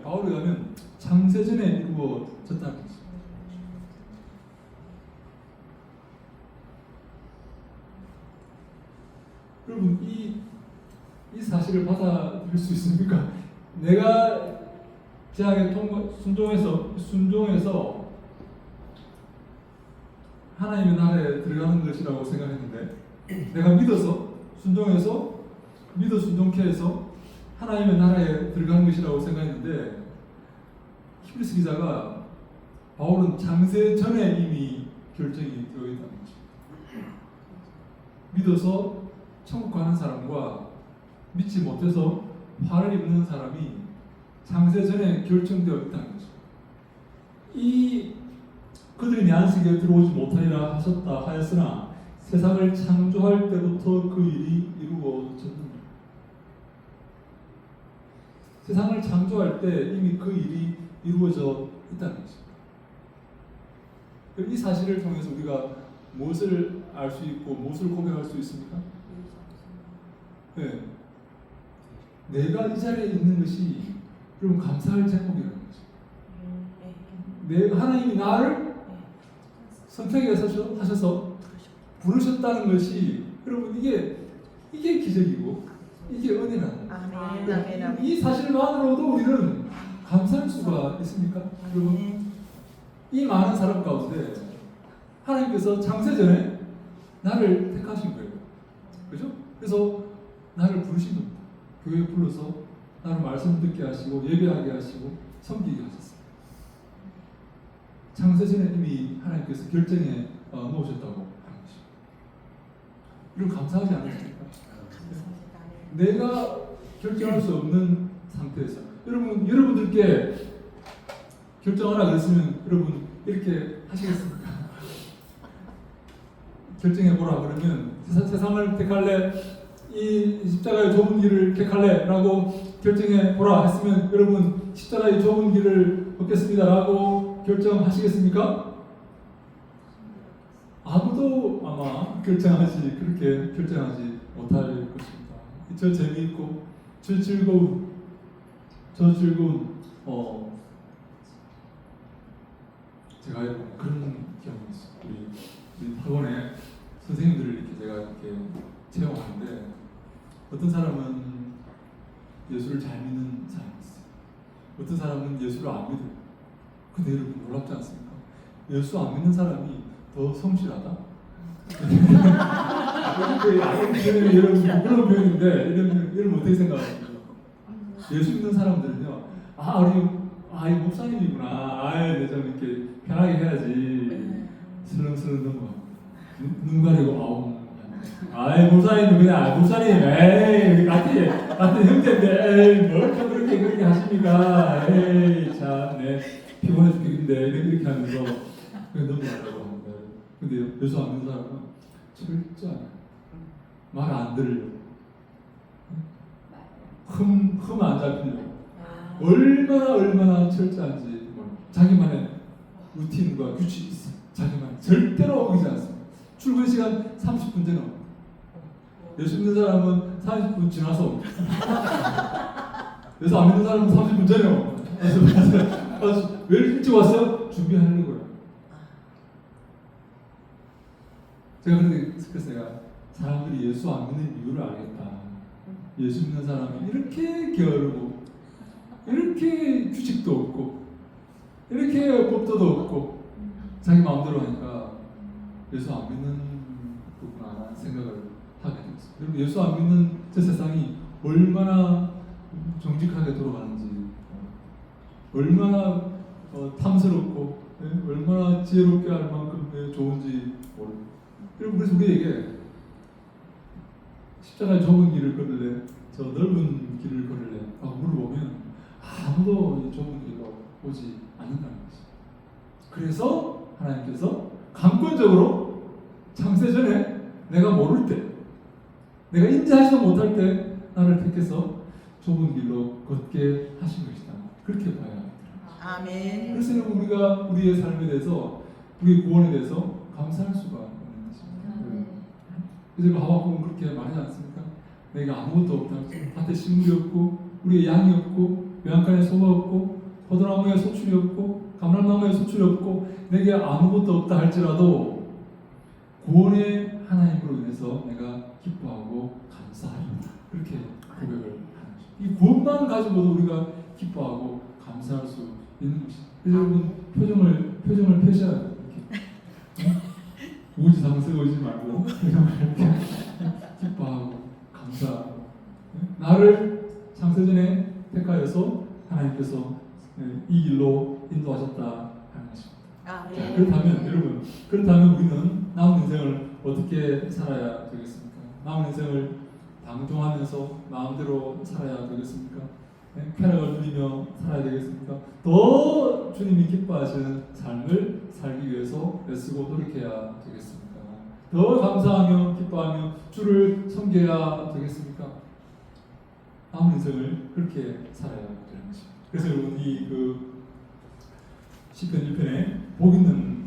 S2: 바울에 가면 창세전에 이루어졌다는 거죠. 여러분 이 사실을 받아들일 수 있습니까? 내가 제약에 순종해서 하나님의 나라에 들어가는 것이라고 생각했는데, 내가 믿어서 순종해서 순종케 해서 하나님의 나라에 들어가는 것이라고 생각했는데, 히브리서 기자가 바울은 창세 전에 이미 결정이 되어 있다는 거죠. 믿어서 천국 가는 사람과 믿지 못해서 화를 입는 사람이 창세 전에 결정되어 있다는 거죠. 그들이 내 안식에 들어오지 못하리라 하셨다 하였으나 세상을 창조할 때부터 그 일이 이루어졌느니라. 세상을 창조할 때 이미 그 일이 이루어져 있다는 거죠. 이 사실을 통해서 우리가 무엇을 알 수 있고 무엇을 고백할 수 있습니까? 네. 내가 이 자리에 있는 것이 여러분 감사할 제목이라는 거죠. 하나님이 나를 선택하셔서 부르셨다는 것이 여러분 이게 기적이고 이게 은혜라는 거예요. 이 사실만으로도 우리는 감사할 수가 있습니까? 여러분 이 많은 사람 가운데 하나님께서 창세전에 나를 택하신 거예요. 그죠? 그래서 나를 부르신 겁니다. 교회에 불러서 나를 말씀 듣게 하시고 예배하게 하시고 섬기게 하셨어요. 창세전에 이미 하나님께서 결정해 놓으셨다고 하는 것이죠. 이런 감사하지 않으십니까? 내가 결정할 수 없는 상태에서 여러분들께 결정하라 그랬으면 여러분 이렇게 하시겠습니까? 결정해보라 그러면 세상을 택할래? 이 십자가의 좁은 길을 택할래? 라고 결정해보라 했으면 여러분 십자가의 좁은 길을 걷겠습니다 라고 결정하시겠습니까? 아무도 아마 그렇게 결정하지 못할 것입니다. 저 재미있고 저 즐거운 제가 그런 경험이 있어요. 우리 학원에 선생님들을 이렇게 제가 이렇게 채용하는데 어떤 사람은 예수를 잘 믿는 사람이 있어요. 어떤 사람은 예수를 안 믿어요. 근데 여러분 놀랍지 않습니까? 예수 안 믿는 사람이 더 성실하다? 여러분 그런 표현인데 이런 어떻게 생각하십니까? 예수 믿는 사람들은요, 우리 목사님이구나. 좀 이렇게 편하게 해야지. 슬렁슬렁 넘어가. 눈 가리고 목사님은 그냥 목사님 같은 형제인데 뭘 또 그렇게 하십니까? 참 피곤해 죽겠는데 이렇게 하면서 넘어가려고 합니다. 근데 예수 안 믿는 사람은 철저하게 말 안 들으려고 흠 안 잡히려고 얼마나 철저한지 자기만의 루틴과 규칙이 있어요. 자기만 절대로 어기지 않습니다. 출근 시간 30분 전에 옵니다. 예수 믿는 사람은 30분 지나서 옵니다. 예수 안 믿는 사람은 30분 전에 옵니다. 그래서 왜 일찍 왔어요? 준비하려고요. 그래서 내가 사람들이 예수 안 믿는 이유를 알겠다. 예수 믿는 사람이 이렇게 게으르고 이렇게 규칙도 없고 이렇게 법도도 없고 자기 마음대로 하니까 예수 안 믿는 거구나 생각을 하게 됐어요. 여러분 예수 안 믿는 저 세상이 얼마나 정직하게 돌아가는지, 얼마나 탐스럽고 얼마나 지혜롭게 할 만큼 좋은지 모르고. 여러분 그래서 우리에게 십자가의 좁은 길을 걸을래? 저 넓은 길을 걸을래? 라고 물어보면 아무도 좁은 길로 오지 않는다는 거죠. 그래서 하나님께서 강권적으로 창세전에 내가 모를 때, 내가 인지하지도 못할 때 나를 택해서 좁은 길로 걷게 하신 것이다. 그렇게 봐야 합니다.
S4: 아멘.
S2: 그래서 우리가 우리의 삶에 대해서, 우리의 구원에 대해서 감사할 수가 없는 것입니다. 그래서 하박국은 그렇게 말하지 않습니까? 내가 아무것도 없다. 밭에 식물이 없고 우리의 양이 없고 외양간에 소가 없고 포도나무에 소출이 없고 감람나무에 소출이 없고 내게 아무것도 없다 할지라도 구원의 하나님으로 인해서 내가 기뻐하고 감사하리로다. 그렇게 고백을 하는 것입니다. 이 구원만 가지고도 우리가 기뻐하고 감사할 수 있는 것입니다. 그래서 여러분 표정을 펴셔야 돼요. 이렇게 우지상 쓰고 있지 말고 표정을 이렇게 기뻐하고 감사하고 나를 창세전에 택하여서 하나님께서 이 길로 인도하셨다 하는 것입니다.
S4: 아,
S2: 자, 그렇다면 여러분, 그렇다면 우리는 남은 인생을 어떻게 살아야 되겠습니까? 남은 인생을 방종하면서 마음대로 살아야 되겠습니까? 쾌락을 누리며 살아야 되겠습니까? 더 주님이 기뻐하시는 삶을 살기 위해서 애쓰고 노력해야 되겠습니까? 더 감사하며 기뻐하며 주를 섬겨야 되겠습니까? 남은 인생을 그렇게 살아야 되는 것입니다. 그래서 여러분 이 시편 1편에 복 있는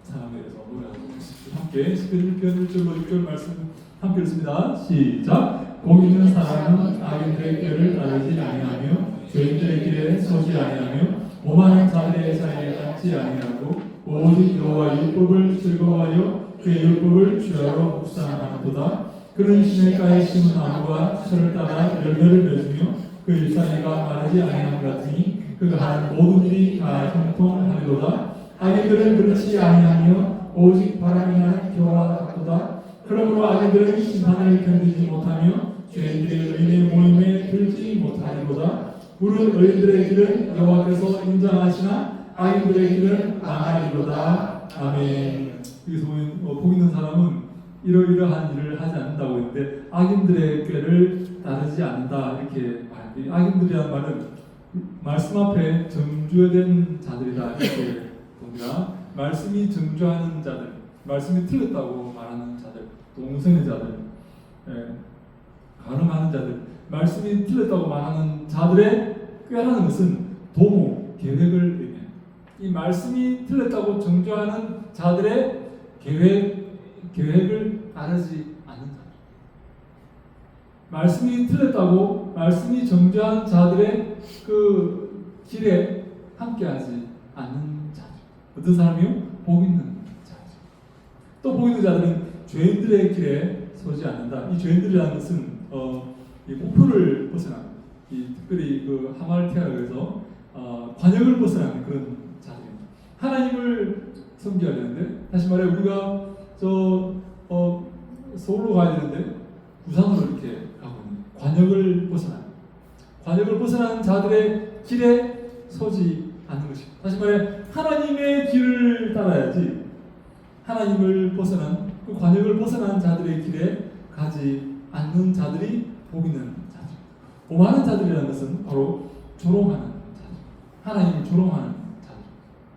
S2: 사람에 대해서 노래하고 있습니다. 함께 시편 1편 1절로 6절 말씀 함께 읽습니다. 시작. 복 있는 사람은 악인들의 꾀를 따르지 아니하며 죄인들의 길에 서지 아니하며 오만한 자들의 자리에 앉지 아니하고 오직 여호와의 율법을 즐거워하여 그의 율법을 주야로 묵상하는도다. 그는 시냇가에 심은 나무가 철을 따라 열매를 맺으며 그 잎사귀가 마르지 아니함 같으니 그가 하는 모든 일이 다 형통하리로다. 악인들은 그렇지 아니하며 오직 바람이 나는 겨와 같도다. 그러므로 악인들은 심판을 견디지 못하며 죄인들의 의인의 모임에 들지 못하리로다. 물은 의인들의 길은 여호와께서 인정하시나 악인들의 길은 망하리로다. 아멘. 여기서 보면 복 있는 사람은 이러이러한 일을 하지 않는다고 했는데 악인들의 꾀를 따르지 않는다 이렇게 말합니다. 악인들이란 말은 말씀 앞에 정죄된 자들이다 이렇게 봅니다. 말씀이 정죄하는 자들, 말씀이 틀렸다고 말하는 자들, 동성애 자들, 가늠하는 자들, 말씀이 틀렸다고 말하는 자들의 꾀라는 것은 도모, 계획을 의미합니다. 이 말씀이 틀렸다고 정죄하는 자들의 계획을 따르지 않는 자. 말씀이 틀렸다고 말씀이 정죄한 자들의 그 길에 함께하지 않는 자죠. 어떤 사람이요? 복 있는 자죠. 또 복 있는 자들은 죄인들의 길에 서지 않는다. 이 죄인들이라는 것은 이 목표를 벗어난, 특별히 그 하말티아라고 해서 관역을 벗어난 그런 자들입니다. 하나님을 섬겨야 되는데, 다시 말해 우리가 서울로 가야 되는데 부산으로 이렇게 가고 있는 관역을 벗어난 자들의 길에 서지 않는 것입니다. 다시 말해 하나님의 길을 따라야지 하나님을 벗어난 그 관역을 벗어난 자들의 길에 가지 않는 자들이 복 있는 자죠. 오만한 자들이라는 것은 바로 조롱하는 자죠. 하나님을 조롱하는 자죠.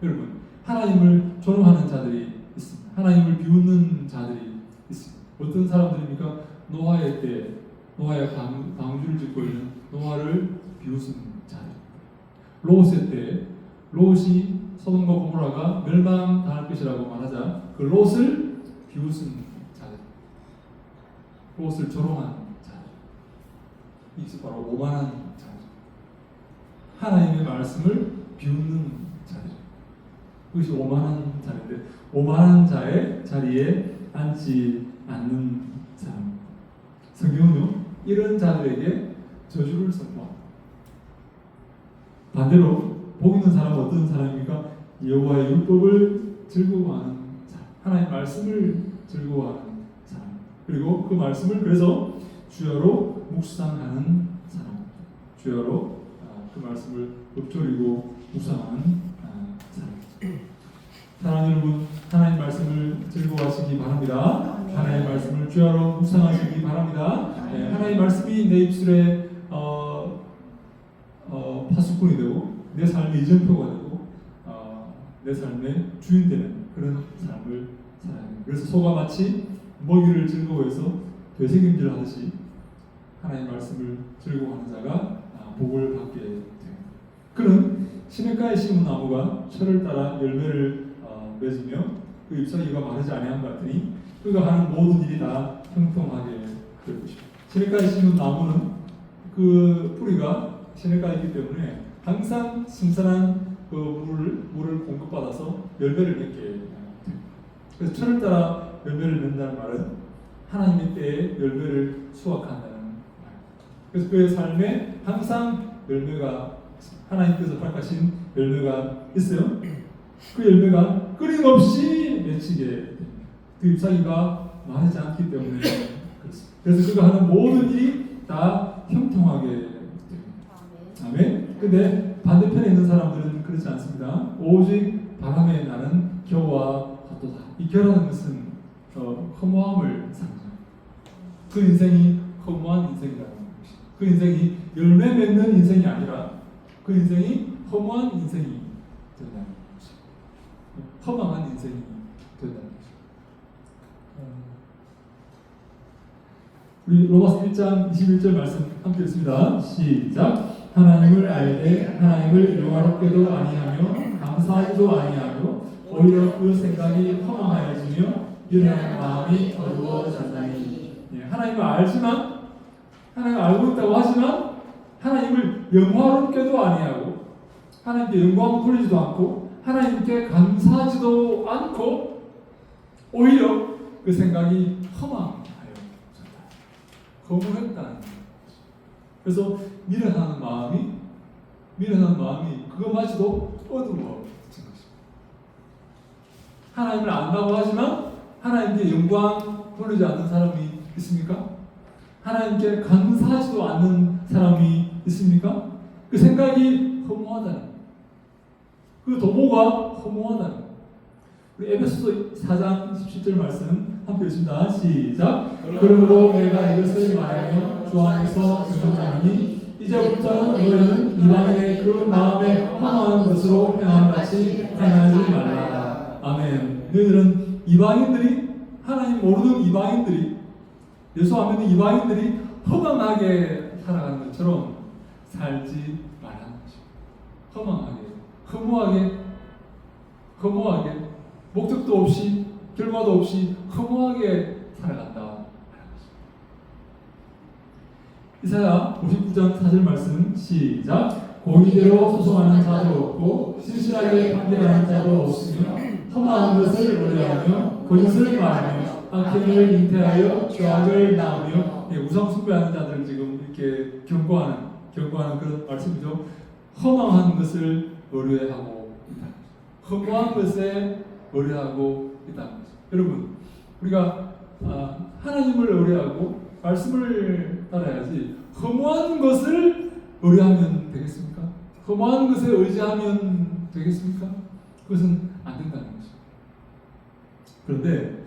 S2: 여러분, 하나님을 조롱하는 자들이 있습니다. 하나님을 비웃는 자들이 있습니다. 어떤 사람들입니까? 노아의 때, 노아의 방주를 짓고 있는 노아를 비웃은 자들. 롯의 때, 롯이 소돔과 고모라가 멸망당할 것이라고 말하자 그 롯을 비웃은 자들, 롯을 조롱한 자들. 이것이 바로 오만한 자들. 하나님의 말씀을 비웃는 자들. 그것이 오만한 자인데, 오만한 자의 자리에 앉지 않는 사람. 성경은요, 이런 자들에게 저주를 선포합니다. 반대로 복 있는 사람은 어떤 사람입니까? 여호와의 율법을 즐거워하는 사람, 하나님의 말씀을 즐거워하는 사람, 그리고 그 말씀을 그래서 주야로 묵상하는 사람, 주야로 그 말씀을 읊조리고 묵상하는 사람. 사랑하는 여러분, 하나님 말씀을 즐거워하시기 바랍니다. 하나님 말씀을 주야로 묵상하시기 바랍니다. 하나님 말씀이 내 입술에 파수꾼이 되고 내 삶의 이정표가 되고 내 삶의 주인 되는 그런 삶을 살아야 됩니다. 그래서 소가 마치 먹이를 즐거워해서 되새김질 하듯이 하나님 말씀을 즐거워하는 자가 복을 받게 됩니다. 그는 시냇가에 심은 나무가 철을 따라 열매를 맺으며 그 잎사귀가 마르지 아니함 같으니 그가 하는 모든 일이 다 형통하게 될 것입니다. 시냇가에 심은 나무는 그 뿌리가
S1: 시냇가이기 때문에 항상 신선한 그 물을 공급받아서 열매를 맺게 돼요. 그래서 철을 따라 열매를 맺는다는 말은 하나님의 때에 열매를 수확한다는 말. 그래서 그의 삶에 항상 열매가 하나님께서 허락하신 열매가 있어요. 그 열매가 끊임없이 맺히게 됩니다. 그 잎사귀가 마르지 않기 때문에 그렇습니다. 그래서 그가 하는 모든 일이 다 형통하게 됩니다. 아멘. 근데 반대편에 있는 사람들은 그렇지 않습니다. 오직 바람에 나는 겨와 같도다. 이 겨라는 것은 허무함을 상징합니다. 그 인생이 허무한 인생이라는 것입니다. 그 인생이 열매 맺는 인생이 아니라 그 인생이 허무한 인생이 된다는 것입니다. 허망한 인생이 된다는 것입니다. 우리 로마서 1장 21절 말씀 함께 읽습니다. 시작. 하나님을 알되 하나님을 영화롭게도 아니하며 감사하지도 아니하며 오히려 그 생각이 허망하여지며 미련한 마음이 어두워졌나니. 하나님을 알지만 하나님을 알고 있다고 하지만 하나님을 영화롭게도 아니하고 하나님께 영광 돌리지도 않고 하나님께 감사하지도 않고 오히려 그 생각이 허망하여졌다. 허무했다는 거예요. 그래서 미련한 마음이 그거마저도 어두워진 것입니다. 하나님을 안다고 하지만 하나님께 영광 돌리지 않는 사람이 있습니까? 하나님께 감사하지도 않는 사람이 있습니까? 그 생각이 허무하다는 거예요. 그 도모가 허무하다는 거예요. 우리 에베소서 4장 17절 말씀 함께 읽습니다. 시작. 그러므로 내가 이것을 말하며 주 안에서 증언하노니 이제부터 너희는 이방인의 그 마음에 허망한 것으로 행함같이 행하지 말라. 아멘. 너희들은 이방인들이 하나님 모르는 이방인들이 예수 안 믿는 이방인들이 허망하게 살아가는 것처럼 살지 말라는 것입니다. 허무하게 목적도 없이 결과도 없이 허무하게 살아간다. 이사야 59장 4절 말씀 시작. 공의대로 소송하는 자도 없고 신실하게 판결하는 자도 없으며 허망한 것을 노래하며 거짓을 말하며 악행을 잉태하여 죄악을 낳으며 우상 숭배하는 자들을 지금 이렇게 경고하는 그런 말씀이죠. 허망한 것을 의뢰하고 있다. 허무한 것에 의뢰하고 있다는 거죠. 여러분, 우리가 하나님을 의뢰하고 말씀을 따라야지 허무한 것을 의뢰하면 되겠습니까? 허무한 것에 의지하면 되겠습니까? 그것은 안 된다는 거죠. 그런데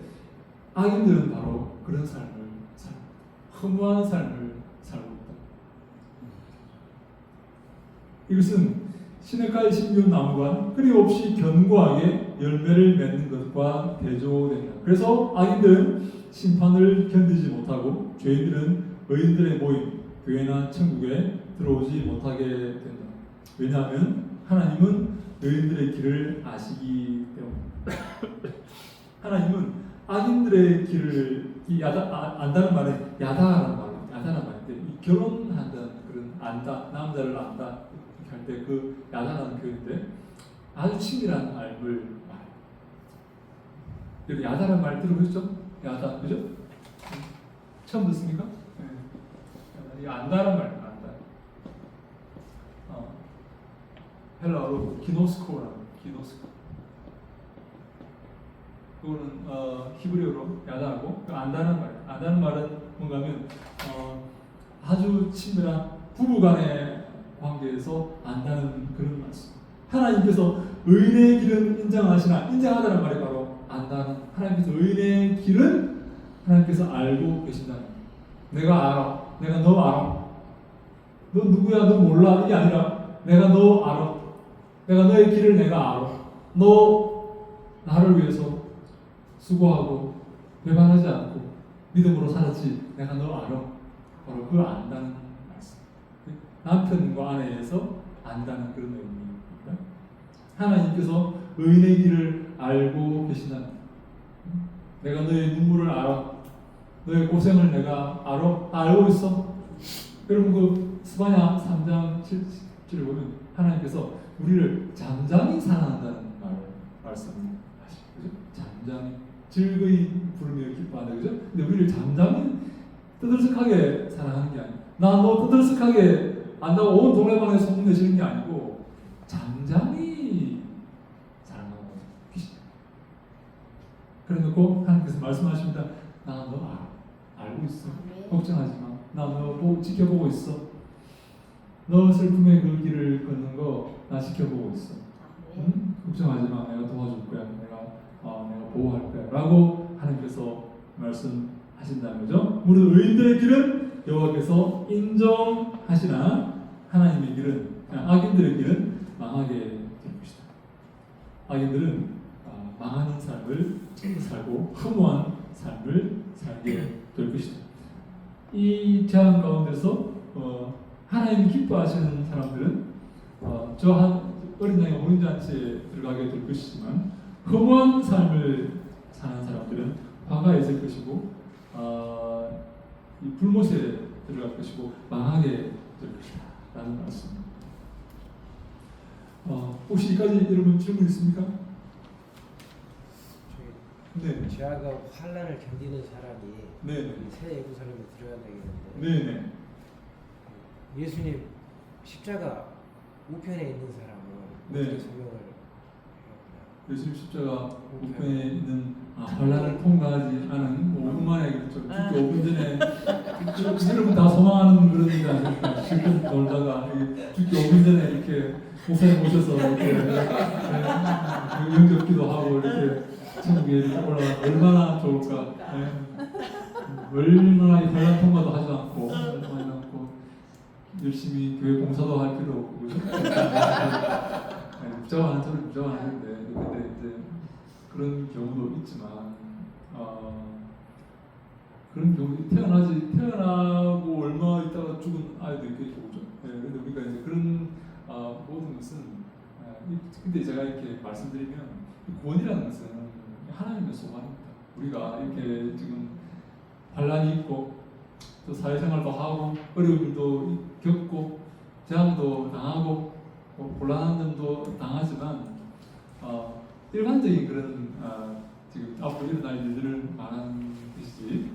S1: 악인들은 바로 그런 삶을 살고 있다. 허무한 삶을 살고 있다. 이것은 시냇가의 신비한 나무가 끊임없이 견고하게 열매를 맺는 것과 대조됩니다. 그래서 악인들은 심판을 견디지 못하고 죄인들은 의인들의 모임, 교회나 천국에 들어오지 못하게 된다. 왜냐하면 하나님은 의인들의 길을 아시기 때문입니다. 하나님은 악인들의 길을 안다는 말에 야다라는 말인데 이 결혼한다는 그런 안다, 남자를 안다 할 때 그 야다라는 표현인데 아주 친밀한 알을 말해요. 여기 야다라는 말 들어보셨죠? 야다, 그죠? 처음 듣습니까? 네. 이 안다라는 말이에요. 안다. 헬라어로 기노스코라는 기노스코. 그거는 히브리어로 야다하고 안다는 말이에요. 안다는 말은 뭔가면 아주 친밀한 부부간의 관계에서 안다는 그런 말씀. 하나님께서 의인의 길은 인정하다는 말이 바로 안다는. 하나님께서 의인의 길은 하나님께서 알고 계신다는. 내가 알아. 내가 너 알아. 너 누구야? 너 몰라. 이게 아니라 내가 너 알아. 내가 너의 길을 내가 알아. 너 나를 위해서 수고하고 배반하지 않고 믿음으로 살았지. 내가 너 알아. 바로 그 안다는 말씀. 남편과 아내에서 안다는 그런 의미입니다. 하나님께서 의인의 길을 알고 계신다는. 내가 너의 눈물을 알아. 너의 고생을 내가 알아. 알고 있어. 여러분 그
S2: 스바냐 3장 7절에 보면 하나님께서 우리를 잠잠히 사랑한다는 말씀하시죠. 그죠? 잠잠히 즐거이 부르며 기뻐한다. 그죠? 근데 우리를 잠잠히 떠들썩하게 사랑하는 게 아니고 나 너 떠들썩하게 안다고 온 동네방에 소문내시는 게 아니고 잠잠히 사랑하고 계시다. 그래 놓고 하나님께서 말씀하십니다. 나 너 알고 있어. 걱정하지 마. 나 너 지켜보고 있어. 너 슬픔의 그 길을 걷는 거 나 지켜보고 있어. 응? 걱정하지 마. 내가 도와줄 거야. 내가 보호할 거야. 라고 하나님께서 말씀하신다는 거죠. 무릇 의인들의 길은 여호와께서 인정하시나 하나님의 길은, 악인들의 길은 망하게 될 것이다. 악인들은 망하는 삶을 살고 허무한 삶을 살게 될 것이다. 이 재앙 가운데서 하나님이 기뻐하시는 사람들은 저 한 어린 양의 혼인잔치에 들어가게 될 것이지만 허무한 삶을 사는 사람들은 화가에 있을 것이고 이 불못에 들어갈 것이고 망하게 될 것이다 라는 말씀입니다. 혹시 여기까지 여러분 질문 있습니까? 네.
S7: 죄악과 환난을 견디는 사람이
S2: 네.
S7: 새 예루살렘에 들어간다고 했는데
S2: 네네.
S7: 예수님 십자가 우편에 있는 사람은
S2: 네.
S7: 어떻게 설명을 해요?
S2: 예수님 십자가 우편에 있는 환난을 통과하지 않은 5분 만에 그렇죠. 죽기 5분 전에 여러분 다 소망하는 그런 일 아닙니까? 실컷 놀다가 죽기 5분 전에 이렇게 목사님 모셔서 이렇게 영접기도 하고 이렇게 천국에 이렇게 올라가 얼마나 좋을까? 얼마나 이 환난 통과도 하지 않고 열심히 교회 봉사도 할 필요 없고 그죠? 복잡한 소리 복잡한데 근데 이제 그런 경우도 있지만 그런 경우 태어나고 얼마 있다가 죽은 아이도 있겠죠, 그죠? 근데 우리가 이제 그런 모든 것은 근데 제가 이렇게 말씀드리면 구원이라는 것은 하나님의 소관입니다. 우리가 이렇게 지금 환난이 있고 또 사회생활도 하고 어려움도 겪고 재앙도 당하고 곤란한 점도 당하지만 일반적인 그런 지금 앞으로 일어날 일들을 말하는 것이지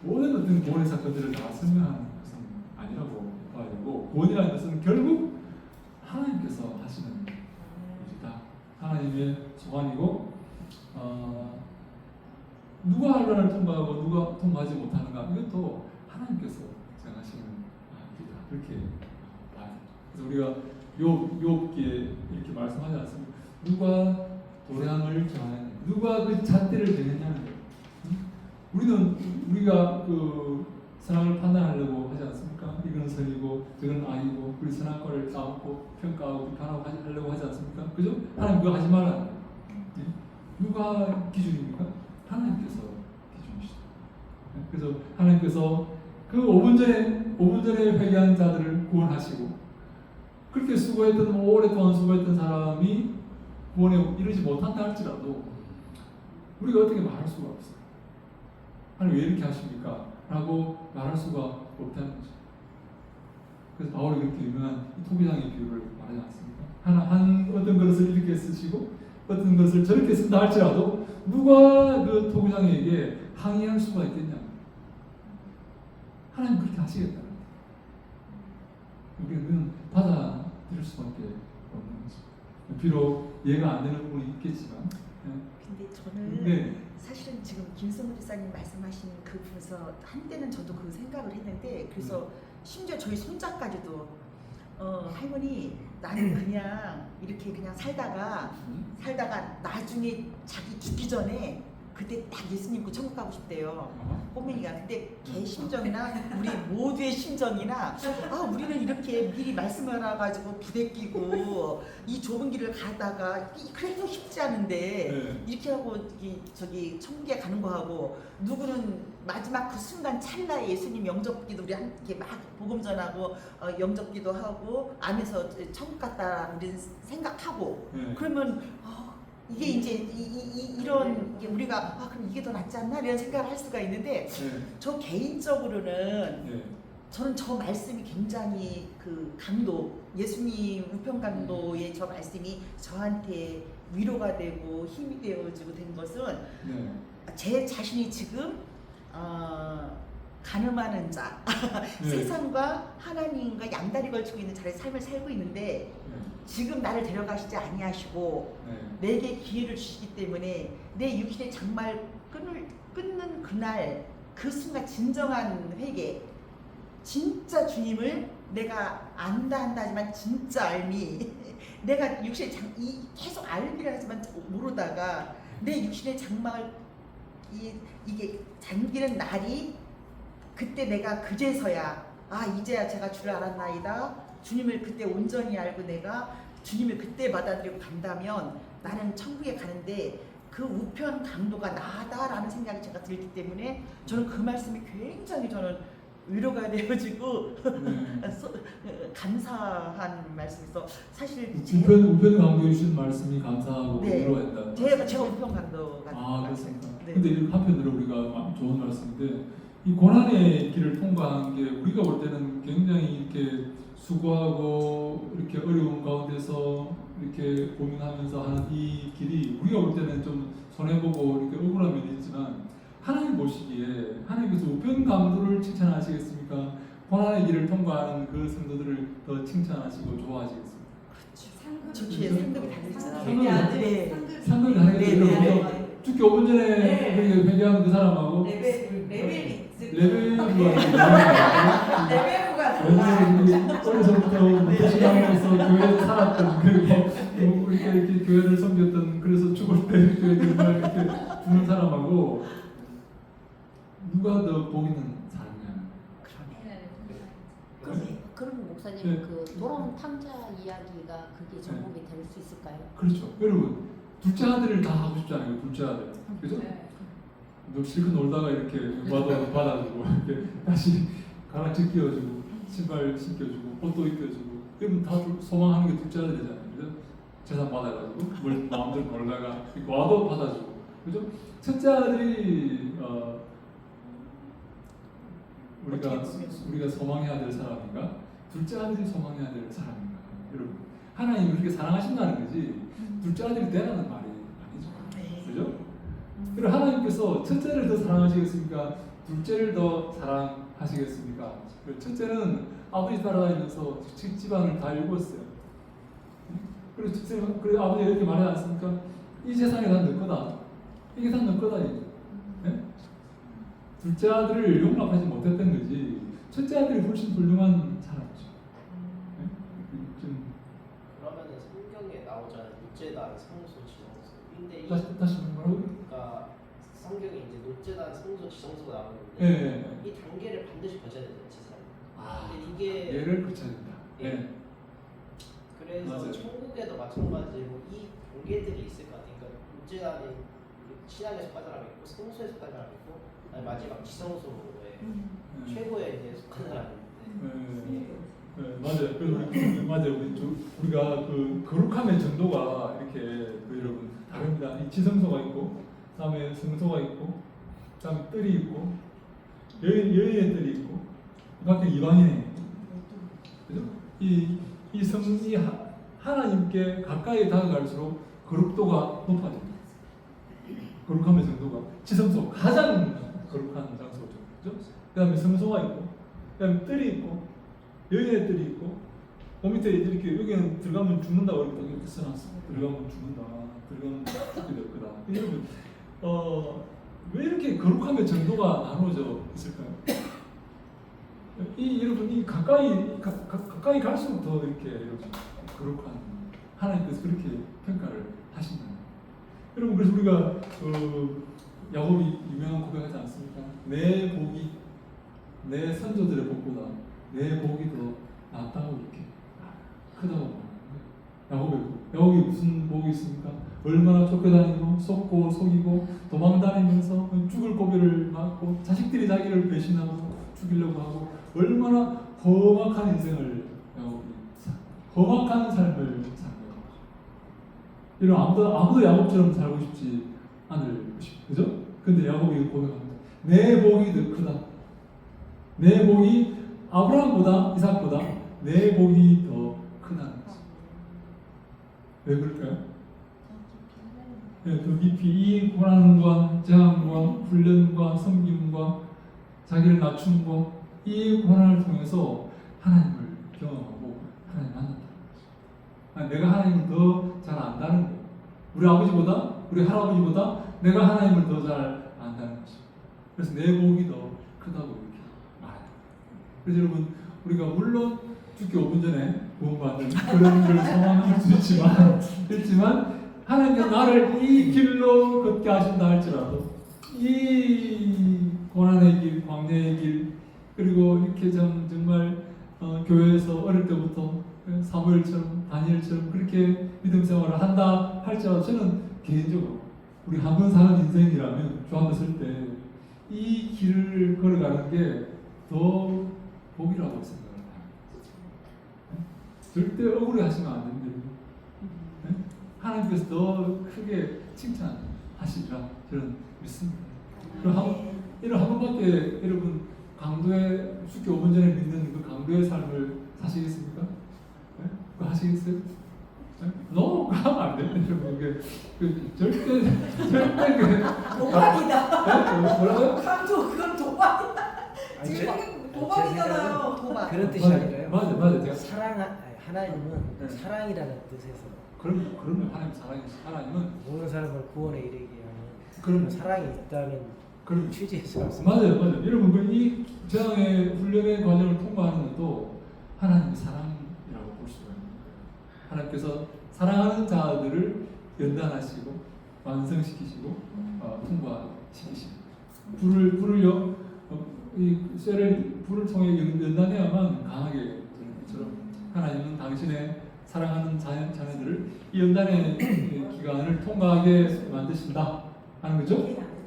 S2: 모든 어떤 구원의 사건들을 다 설명하는 것은 아니라고 봐야 되고 구원이라는 것은 결국 하나님께서 하시는 일이다. 하나님의 소관이고 누가 환난을 통과하고 누가 통과하지 못하는가 이것도 하나님께서 정하시는 일이다. 그렇게 봐야 됩니다. 그래서 우리가 욥기에 이렇게 말씀하지 않습니까? 누가 도량을 정하느냐, 누가 그 잣대를 정했냐는 거예요. 우리가 그 사람을 판단하려고 하지 않습니까? 이건 선이고 저건 악이고 우리 선한 거를 따먹고 평가하고 비판하고 하려고 하지 않습니까? 그죠? 하나님 그거 하지 말라는 거예요. 누가 기준입니까? 하나님께서 기준이시다. 그래서 하나님께서 그 5분 전에 회개한 자들을 구원하시고 그렇게 수고했던 오랫동안 수고했던 사람이 구원에 이르지 못한다 할지라도 우리가 어떻게 말할 수가 없어요. 하나님 왜 이렇게 하십니까? 라고 말할 수가 없다는 거죠. 그래서 바울이 그렇게 유명한 이 토기장의 비유를 말하지 않습니까? 어떤 그릇을 이렇게 쓰시고 어떤 것을 저렇게 쓴다 할지라도 누가 그 토기장에게 항의할 수가 있겠냐? 하나님 그렇게 하시겠다는 거예요. 우리는 받아들일 수밖에 없는 거죠. 비록 이해가 안 되는 부분이 있겠지만.
S4: 근데 저는
S2: 네.
S4: 사실은 지금 김성우 지사님 말씀하신 그 부분에서 한때는 저도 그 생각을 했는데 그래서 심지어 저희 손자까지도 할머니 나는 그냥 이렇게 그냥 살다가 나중에 자기 죽기 전에 그때 딱 예수님 그 천국 가고 싶대요. 꼬맹이가. 근데 걔 심정이나 우리 모두의 심정이나 우리는 이렇게 미리 말씀을 알아가지고 부대끼고 이 좁은 길을 가다가 그래도 쉽지 않은데 이렇게 하고 저기 천국에 가는 거 하고 누구는 마지막 그 순간 찰나에 예수님 영접기도 우리 함께 막 복음 전하고 영접기도 하고 안에서 천국 갔다 이런 생각하고 그러면 이게 이제 이런 게 우리가 그럼 이게 더 낫지 않나 이런 생각을 할 수가 있는데 저 개인적으로는 저는 저 말씀이 굉장히 그 강도, 예수님 우편 강도의 저 말씀이 저한테 위로가 되고 힘이 되어지고 된 것은
S1: 네.
S4: 제 자신이 지금 가늠하는 자,
S1: 네.
S4: 세상과 하나님과 양다리 걸치고 있는 자의 삶을 살고 있는데
S1: 네.
S4: 지금 나를 데려가시지 아니하시고
S1: 네.
S4: 내게 기회를 주시기 때문에 내 육신의 장말 끊는 그날 그 순간 진정한 회개, 진짜 주님을 내가 안다 한다 하지만 진짜 알미 내가 육신의 계속 알미라 하지만 모르다가 내 육신의 장막을 이게 잠기는 날이 그때 내가 그제서야 이제야 제가 주를 알았나이다. 주님을 그때 온전히 알고 내가 주님을 그때 받아들이고 간다면 나는 천국에 가는데 그 우편 강도가 나다라는 생각이 제가 들기 때문에 저는 그 말씀이 굉장히 저는 위로가 되어지고
S1: 네.
S4: 감사한 말씀에서 사실
S1: 우편 강도해 주신 말씀이 감사하고
S4: 네.
S1: 위로한다.
S4: 제가 우편 강도가
S1: 그렇습니까?
S4: 네.
S1: 근데 한편으로 우리가 좋은 말씀인데 이 고난의 길을 통과한 게 우리가 볼 때는 굉장히 이렇게 수고하고 이렇게 어려운 가운데서 이렇게 고민하면서 하는 이 길이 우리가 볼 때는 좀 손해보고 이렇게 억울한 면이 있지만 하나님 보시기에 하나님께서 우편 강도를 칭찬하시겠습니까? 고난의 길을 통과하는 그 성도들을 더 칭찬하시고 좋아하시겠습니까?
S4: 저 뒤에 상급이 다르잖아요.
S1: 상급이 상급이 다르겠죠.
S4: 네.
S1: 여러분 죽기 5분 전에 우리 회개하는 그 사람하고
S6: 레벨이
S1: 레벨과
S6: 레벨가
S1: 어려서부터 신앙에서 교회에서 살았던 그리고 이렇게 교회를 섬겼던 그래서 죽을 때 정말 이렇게 죽는 사람하고 누가 더 복 있는 사람이냐?
S3: 그럼 목사님
S1: 네.
S3: 그 돌아온 탕자 이야기가 그게 전복이 될 수 있을까요?
S1: 그렇죠. 여러분 둘째 아들을 다 하고 싶지 않아요. 둘째 아들, 그죠? 너 실컷 놀다가 이렇게 받아주고 이렇게 다시 가락지 끼워주고 신발 신겨주고 옷도 입혀주고 이러면 다 소망하는 게 둘째 아들이잖아요. 그죠? 재산 받아가지고 마음대로 놀다가 와도 받아주고 그죠? 첫째 아들이 우리가 소망해야 될 사람인가? 둘째 아들이 소망해야 될 사람인가? 여러분 하나님이 그렇게 사랑하신다는 거지 둘째 아들이 되라는 말이 아니죠. 그죠? 그리고 하나님께서 첫째를 더 사랑하시겠습니까? 둘째를 더 사랑하시겠습니까? 첫째는 아버지 따라다니면서 집안을 다 일궜어요. 그리고 아버지가 이렇게 말하지 않습니까? 이 세상에 다 너 거다. 이게 다 너 거다. 네? 둘째 아들을 용납하지 못했던 거지. 첫째 아들이 훨씬 훌륭한 사람이죠. 네?
S10: 그러면은 성경에 나오잖아요. 노제단, 성소, 지성소. 근데
S1: 다시 뭐라고?
S10: 그러니까 성경에 이제 노제단, 성소, 지성소가 나오는데
S1: 네.
S10: 이 단계를 반드시 거쳐야 되는 지사람. 근데 이게
S1: 얘를 거쳐야 된다.
S10: 예. 그래서
S1: 맞아요.
S10: 천국에도 마찬가지로 이 단계들이 있을 것 같아요. 그러니까 노제단이 신앙에 속한 사람이 있고 성소에 속한 사람이 있고 마지막 지성소에 최고에 이제 속한 사람이 있는데.
S1: 네, 맞아요. 맞아요. 우리가 그 거룩함의 정도가 이렇게 여러분 다릅니다. 이 지성소가 있고, 그다음에 성소가 있고, 그다음에 뜰이 있고, 여인의 뜰이 있고, 밖에 이방인의 있고, 그죠? 이 하나님께 가까이 다가갈수록 거룩도가 높아집니다. 거룩함의 정도가 지성소 가장 거룩한 장소죠. 그죠? 그다음에 성소가 있고, 그다음에 뜰이 있고. 여인의 뜰이 있고 그 밑에 이렇게 여기는 들어가면 죽는다고 이렇게 써놨어. 들어가면 죽는다. 들어가면 죽게 될 거다. 여러분 왜 이렇게 거룩함의 정도가 나눠져 있을까요? 여러분 이 가까이 갈수록 더 이렇게 여러분 거룩한 하나님께서 그렇게 평가를 하신다. 여러분 그래서 우리가 야곱이 유명한 고백하지 않습니까? 내 복이 내 선조들의 복보다 내 복이 더 낫다고 이렇게 크다고 말합니다. 야곱이 무슨 복이 있습니까? 얼마나 쫓겨다니고 속고 속이고 도망다니면서 죽을 고비를 맞고 자식들이 자기를 배신하고 죽이려고 하고 얼마나 험악한 인생을 야곱이 험악한 삶을 산 거예요. 이런 아무도 야곱처럼 살고 싶지 않을 것입니다. 그죠? 근데 야곱이 고백합니다. 내 복이 더 크다. 내 복이
S2: 아브라함보다 이삭보다 내 복이 더 크다는 거죠. 왜 그럴까요? 더 깊이 이 고난과 재앙과 훈련과 섬김과 자기를 낮춤과 이 고난을 통해서 하나님을 경험하고 하나님 만난다는 거죠. 내가 하나님을 더 잘 안다는 거예요. 우리 아버지보다 우리 할아버지보다 내가 하나님을 더 잘 안다는 거죠. 그래서 내 복이 더 크다고 이렇게 말해요. 그래서 여러분 우리가 물론 죽기 5분 전에 구원받는 그런 걸 소망할 수 있지만 하나님께서 나를 이 길로 걷게 하신다 할지라도 이 고난의 길, 광야의 길 그리고 이렇게 정말 교회에서 어릴 때부터 사무엘처럼 다니엘처럼 그렇게 믿음 생활을 한다 할지라도 저는 개인적으로 우리 한 번 사는 인생이라면 주안에 쓸 때 이 길을 걸어가는 게 더 복이라고 생각을 해요. 절대 억울해하시면 안 됩니다. 하나님께서 더 크게 칭찬하시리라 저는 믿습니다. 이런 한 번밖에 여러분 강도의 죽기 5분 전에 믿는 그 강도의 삶을 사시겠습니까? 네? 그거 하시겠어요? 네? 너무 하면 안 돼요. 여러분 절대
S6: 도박이다.
S2: 네? 뭐라고요?
S6: 강도 그건 도박이다.
S7: 아니,
S6: 지금 도박이잖아요.
S4: 도박.
S7: 그런 뜻이 아니라요.
S2: 맞아요. 제가
S7: 하나님은
S2: 네.
S7: 사랑이라는 뜻에서
S2: 그러면 하나님은
S7: 모든 사람을 구원에 이르게 하는
S2: 그런
S7: 사랑이 있다는
S2: 그런
S7: 취지에서 말씀니다
S2: 맞아요. 여러분 이 재앙의 훈련의 과정을 통과하는 것도 하나님의 사랑이라고 볼 수가 있습니다. 하나님께서 사랑하는 자들을 연단하시고 완성시키시고 통과시키시고 불을요 이 쇠를 불을 통해 연단해야만 강하게 되는 것처럼 하나님은 당신의 사랑하는 자녀들을 이 연단의 기간을 통과하게 만드신다 하는 거죠.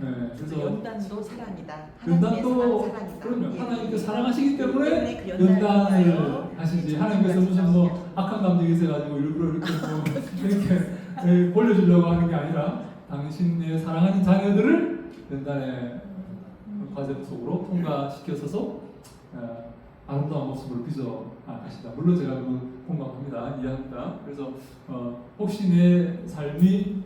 S2: 네, 그래서
S4: 연단도 사랑이다.
S2: 연단도
S4: 사랑이다.
S2: 그럼요.
S4: 예.
S2: 하나님께서 사랑하시기 때문에
S4: 그
S2: 연단을 하시지. 하나님께서 무슨 뭐 악한 감정이 있어가지고 일부러 이렇게 벌려주려고 하는 게 아니라 당신의 사랑하는 자녀들을 연단의 과정 속으로 통과시켜서서 아름다운 모습을 빚어 가시다. 물론 제가 그 공감합니다. 이해합니다. 그래서 혹시 내 삶이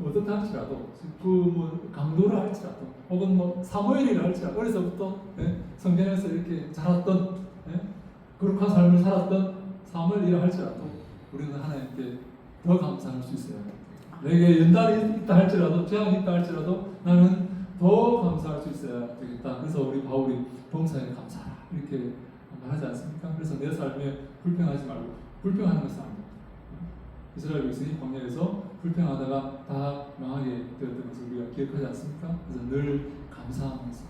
S2: 어떻다 할지라도 뭐 강도를 할지라도 혹은 뭐 사무엘이라 할지라도 어려서부터 성전에서 이렇게 자랐던 거룩한 삶을 살았던 사무엘이라 할지라도 우리는 하나님께 더 감사할 수 있어요. 내게 연단이 있다 할지라도 재앙이 있다 할지라도 나는 더 감사할 수 있어야 되겠다. 그래서 우리 바울이 범사에 감사하라 이렇게 말하지 않습니까? 그래서 내 삶에 불평하지 말고 불평하는 것은 아닙니다. 이스라엘 백성이 광야에서 불평하다가 다 망하게 되었던 것을 우리가 기억하지 않습니까? 그래서 늘 감사하면서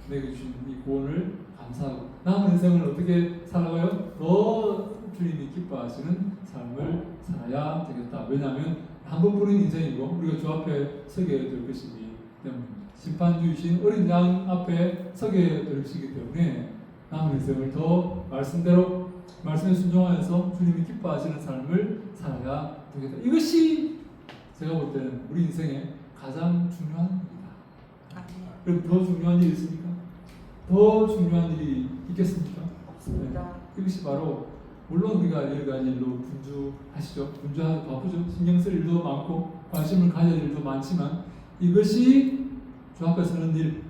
S2: 내게 주신 이 구원을 감사하고 남은 인생을 어떻게 살아가요? 더 주님이 기뻐하시는 삶을 살아야 되겠다. 왜냐하면 한 번뿐인 인생이고 우리가 주 앞에 서게 될 것이기 때문입니다. 심판주이신 어린 양 앞에 서게 될 것이기 때문에 남은 인생을 더 말씀대로 말씀에 순종하여서 주님이 기뻐하시는 삶을 살아야 되겠다. 이것이 제가 볼 때는 우리 인생의 가장 중요한 일이다. 그럼 더 중요한 일이 있습니까? 더 중요한 일이 있겠습니까?
S4: 없습니다.
S2: 네. 이것이 바로 물론 우리가 여러 가지 일로 분주하시죠. 분주하고 바쁘죠. 신경 쓸 일도 많고 관심을 가질 일도 많지만 이것이 주 앞에 서는 일,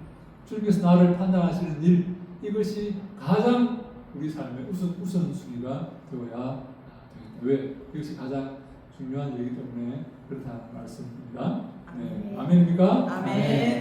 S2: 주님께서 나를 판단하시는 일, 이것이 가장 우리 삶의 우선순위가 되어야 되겠다. 왜? 이것이 가장 중요한 일이기 때문에 그렇다는 말씀입니다. 네. 아멘입니까?
S4: 아멘.